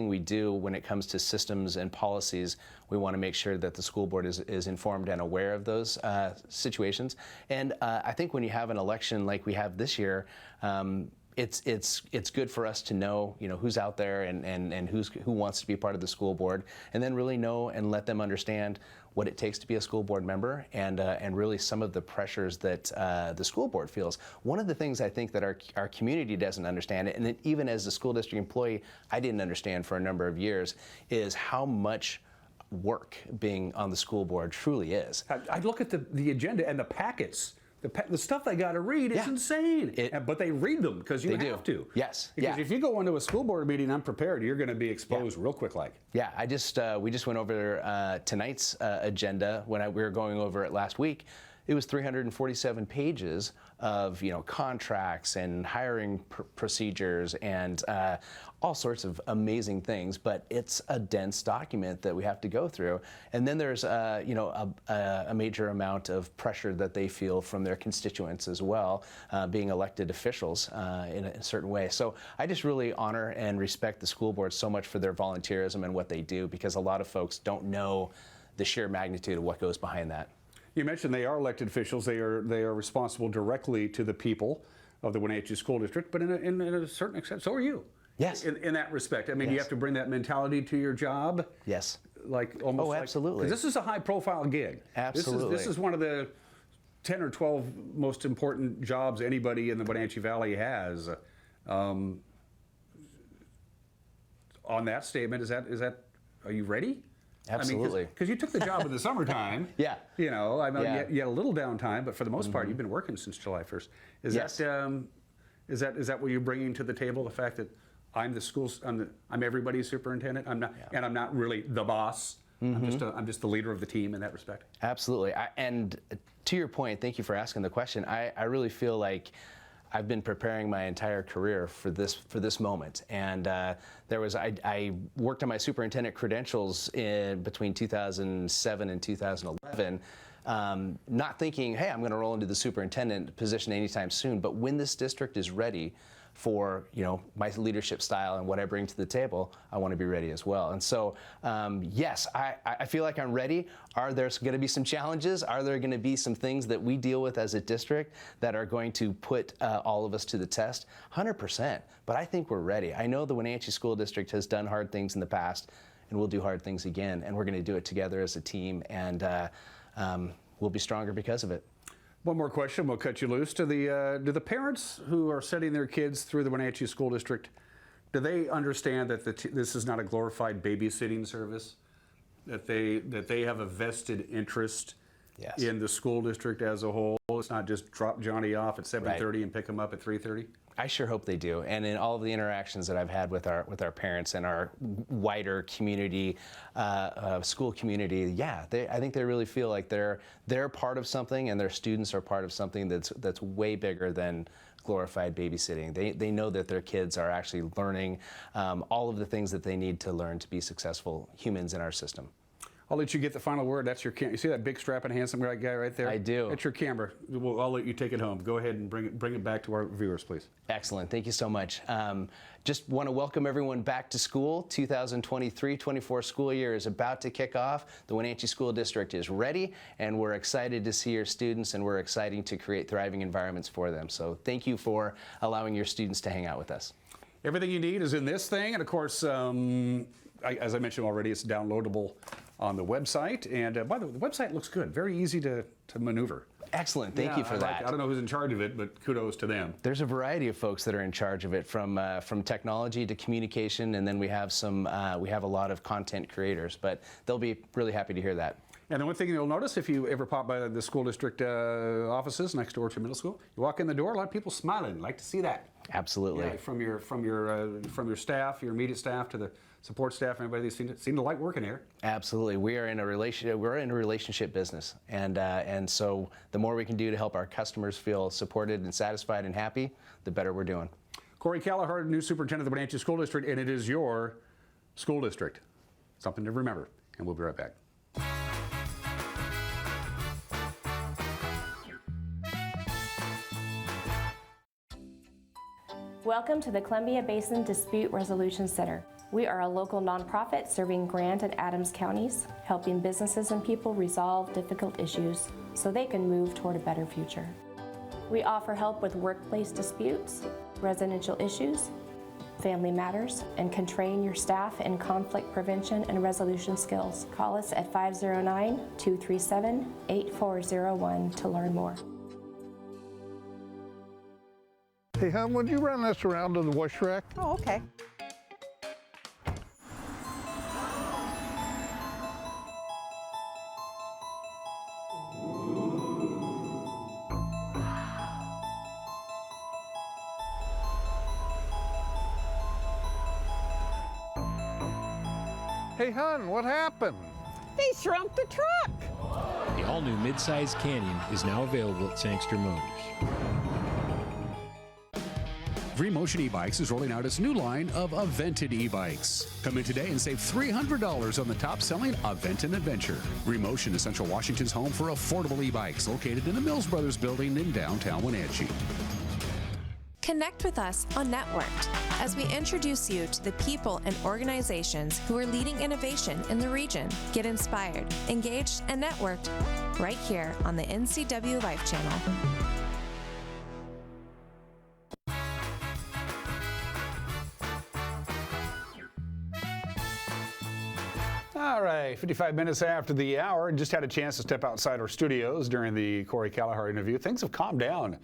we do when it comes to systems and policies, we want to make sure that the school board is informed and aware of those situations. And I think when you have an election like we have this year, it's good for us to know, who's out there and who wants to be part of the school board, and then really know and let them understand what it takes to be a school board member, and really some of the pressures that the school board feels. One of the things I think that our community doesn't understand, and even as a school district employee, I didn't understand for a number of years, is how much work being on the school board truly is. I look at the agenda and the packets. The stuff they got to read is insane, but they read them because you have to. Yes. Because if you go into a school board meeting unprepared, you're going to be exposed real quick. Yeah, we just went over tonight's agenda when we were going over it last week. It was 347 pages of contracts and hiring procedures and all sorts of amazing things, but it's a dense document that we have to go through. And then there's a major amount of pressure that they feel from their constituents as well, being elected officials in a certain way. So I just really honor and respect the school board so much for their volunteerism and what they do, because a lot of folks don't know the sheer magnitude of what goes behind that. You mentioned they are elected officials. They are responsible directly to the people of the Wenatchee School District, but in a certain extent, so are you. Yes. In that respect. I mean, you have to bring that mentality to your job. Yes. Absolutely. This is a high-profile gig. Absolutely. This is one of the 10 or 12 most important jobs anybody in the Wenatchee Valley has. On that statement, are you ready? Absolutely. Because you took the job in the summertime. Yeah. You had a little downtime, but for the most part, you've been working since July 1st. Is that what you're bringing to the table? The fact that I'm I'm everybody's superintendent. I'm not, and I'm not really the boss. I'm just the leader of the team in that respect. Absolutely. And to your point, thank you for asking the question. I really feel like I've been preparing my entire career for this moment, and I worked on my superintendent credentials between 2007 and 2011, not thinking, hey, I'm going to roll into the superintendent position anytime soon. But when this district is ready for my leadership style and what I bring to the table, I want to be ready as well. And so, yes, I feel like I'm ready. Are there going to be some challenges? Are there going to be some things that we deal with as a district that are going to put all of us to the test? 100%. But I think we're ready. I know the Wenatchee School District has done hard things in the past, and we'll do hard things again. And we're going to do it together as a team, and we'll be stronger because of it. One more question, we'll cut you loose. Do the parents who are sending their kids through the Wenatchee School District, do they understand that this is not a glorified babysitting service? That they have a vested interest in the school district as a whole? It's not just drop Johnny off at 7:30 and pick him up at 3:30? I sure hope they do. And in all of the interactions that I've had with our parents and our wider community, school community, I think they really feel like they're part of something, and their students are part of something that's way bigger than glorified babysitting. They know that their kids are actually learning all of the things that they need to learn to be successful humans in our system. I'll let you get the final word. That's your camera. You see that big, strapping, handsome guy right there? I do. That's your camera. I'll let you take it home. Go ahead and bring it back to our viewers, please. Excellent. Thank you so much. Just want to welcome everyone back to school. 2023-24 school year is about to kick off. The Wenatchee School District is ready, and we're excited to see your students, and we're excited to create thriving environments for them. So thank you for allowing your students to hang out with us. Everything you need is in this thing, and of course, as I mentioned already, it's downloadable on the website. And by the way, the website looks good. Very easy to maneuver. Excellent. Thank you for that. I don't know who's in charge of it, but kudos to them. There's a variety of folks that are in charge of it, from technology to communication, and then we have a lot of content creators. But they'll be really happy to hear that. And the one thing you'll notice if you ever pop by the school district offices next door to middle school, you walk in the door, a lot of people smiling. Like to see that. Absolutely. Yeah, from your staff, your immediate staff, to the support staff, everybody seem to like working here. Absolutely. We are in a relationship. We're in a relationship business, and so the more we can do to help our customers feel supported and satisfied and happy, the better we're doing. Corey Callahart, new superintendent of the Wenatchee School District, and it is your school district. Something to remember, and we'll be right back. Welcome to the Columbia Basin Dispute Resolution Center. We are a local nonprofit serving Grant and Adams counties, helping businesses and people resolve difficult issues so they can move toward a better future. We offer help with workplace disputes, residential issues, family matters, and can train your staff in conflict prevention and resolution skills. Call us at 509-237-8401 to learn more. Hey, hon, would you run this around to the wash rack? Oh, okay. Hey, hon, what happened? They shrunk the truck. The all-new midsize Canyon is now available at Sangster Motors. V-Motion e-Bikes is rolling out its new line of Aventon e-bikes. Come in today and save $300 on the top-selling Aventon Adventure. V-Motion is Central Washington's home for affordable e-bikes, located in the Mills Brothers building in downtown Wenatchee. Connect with us on Networked as we introduce you to the people and organizations who are leading innovation in the region. Get inspired, engaged, and networked right here on the NCW Life channel. All right, 55 minutes after the hour. Just had a chance to step outside our studios during the Corey Callahar interview. Things have calmed down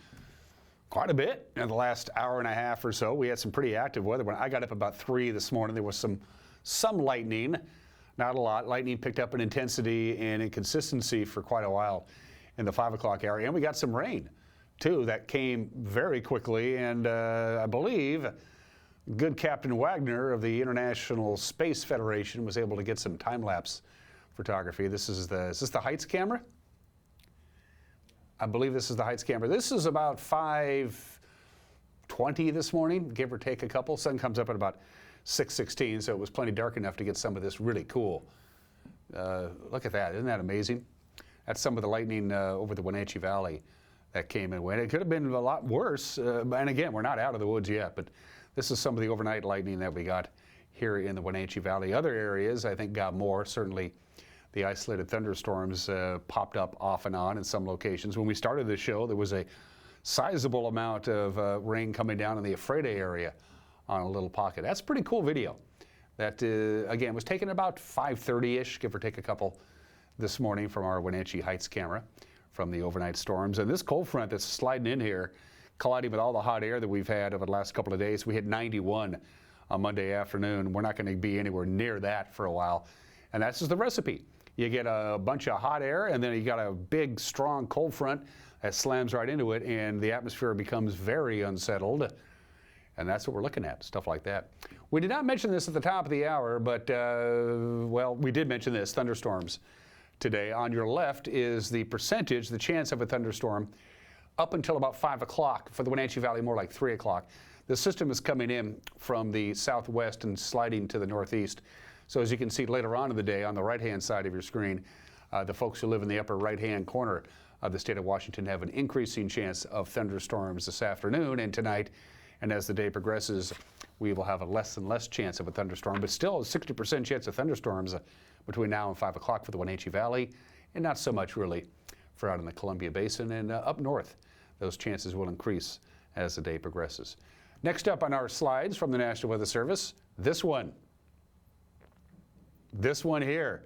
quite a bit in the last hour and a half or so. We had some pretty active weather. When I got up about 3 this morning, there was some lightning, not a lot. Lightning picked up in intensity and in consistency for quite a while in the 5 o'clock hour. And we got some rain, too, that came very quickly. And I believe good Captain Wagner of the International Space Federation was able to get some time-lapse photography. Is this the Heights camera? I believe this is the Heights camera. This is about 5:20 this morning, give or take a couple. Sun comes up at about 6:16, so it was plenty dark enough to get some of this really cool. Look at that. Isn't that amazing? That's some of the lightning over the Wenatchee Valley that came and went. It could have been a lot worse. And again, we're not out of the woods yet, but this is some of the overnight lightning that we got here in the Wenatchee Valley. Other areas, I think, got more. Certainly, the isolated thunderstorms popped up off and on in some locations. When we started the show, there was a sizable amount of rain coming down in the Ephrata area on a little pocket. That's a pretty cool video. That, again, was taken about 5:30-ish, give or take a couple, this morning from our Wenatchee Heights camera from the overnight storms. And this cold front that's sliding in here, colliding with all the hot air that we've had over the last couple of days. We hit 91 on Monday afternoon. We're not going to be anywhere near that for a while. And that's just the recipe. You get a bunch of hot air, and then you got a big, strong cold front that slams right into it, and the atmosphere becomes very unsettled. And that's what we're looking at, stuff like that. We did not mention this at the top of the hour, but, well, we did mention this, thunderstorms today. On your left is the percentage, the chance of a thunderstorm, up until about 5 o'clock. For the Wenatchee Valley, more like 3 o'clock. The system is coming in from the southwest and sliding to the northeast. So as you can see later on in the day, on the right-hand side of your screen, the folks who live in the upper right-hand corner of the state of Washington have an increasing chance of thunderstorms this afternoon and tonight. And as the day progresses, we will have a less and less chance of a thunderstorm, but still a 60% chance of thunderstorms between now and 5 o'clock for the Wenatchee Valley, and not so much really for out in the Columbia Basin and up north. Those chances will increase as the day progresses. Next up on our slides from the National Weather Service, this one. This one here,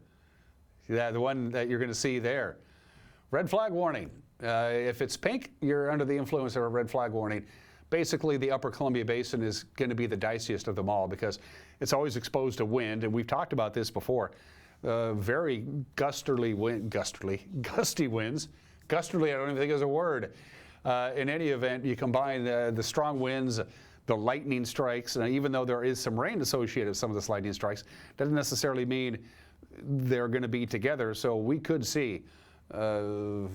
the one that you're going to see there. Red flag warning. If it's pink, you're under the influence of a red flag warning. Basically, the upper Columbia Basin is going to be the diciest of them all because it's always exposed to wind, and we've talked about this before. Very gusty winds. Gusterly, I don't even think is a word. In any event, you combine the strong winds, the lightning strikes, and even though there is some rain associated with some of this lightning strikes, doesn't necessarily mean they're going to be together. So we could see a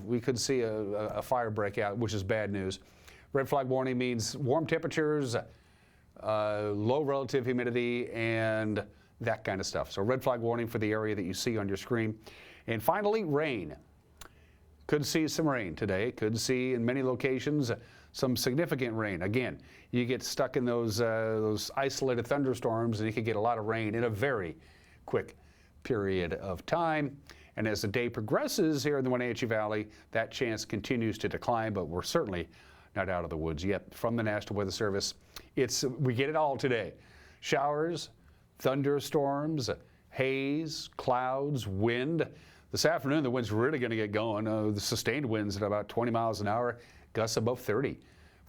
fire break out, which is bad news. Red flag warning means warm temperatures, low relative humidity, and that kind of stuff. So red flag warning for the area that you see on your screen. And finally, rain. Could see some rain today. Could see in many locations some significant rain. Again, you get stuck in those isolated thunderstorms, and you could get a lot of rain in a very quick period of time. And as the day progresses here in the Wenatchee Valley, that chance continues to decline, but we're certainly not out of the woods yet. From the National Weather Service, we get it all today. Showers, thunderstorms, haze, clouds, wind. This afternoon, the wind's really going to get going. The sustained winds at about 20 miles an hour, gusts above 30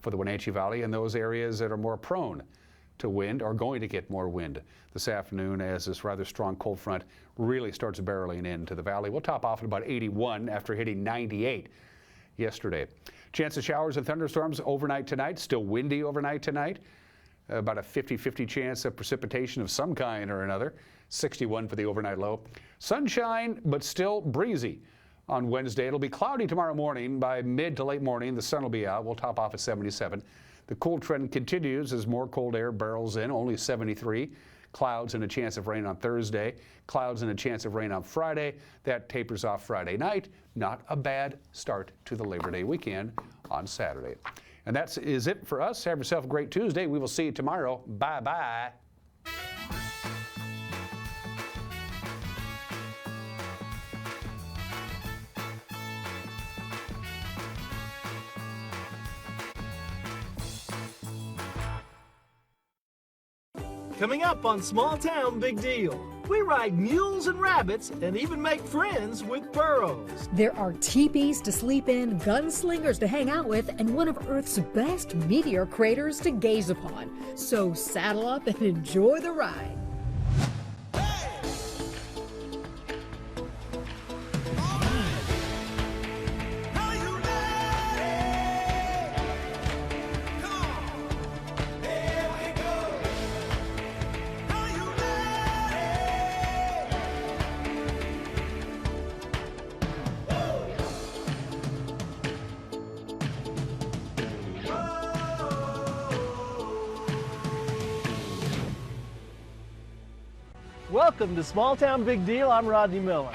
for the Wenatchee Valley, and those areas that are more prone to wind are going to get more wind this afternoon as this rather strong cold front really starts barreling into the valley. We'll top off at about 81 after hitting 98 yesterday. Chance of showers and thunderstorms overnight tonight, still windy overnight tonight. About a 50-50 chance of precipitation of some kind or another. 61 for the overnight low. Sunshine, but still breezy on Wednesday. It'll be cloudy tomorrow morning. By mid to late morning, the sun will be out. We'll top off at 77. The cool trend continues as more cold air barrels in, only 73. Clouds and a chance of rain on Thursday. Clouds and a chance of rain on Friday. That tapers off Friday night. Not a bad start to the Labor Day weekend on Saturday. And that is it for us. Have yourself a great Tuesday. We will see you tomorrow. Bye-bye. Coming up on Small Town Big Deal, we ride mules and rabbits and even make friends with burros. There are teepees to sleep in, gunslingers to hang out with, and one of Earth's best meteor craters to gaze upon. So saddle up and enjoy the ride. Welcome to Small Town Big Deal. I'm Rodney Miller.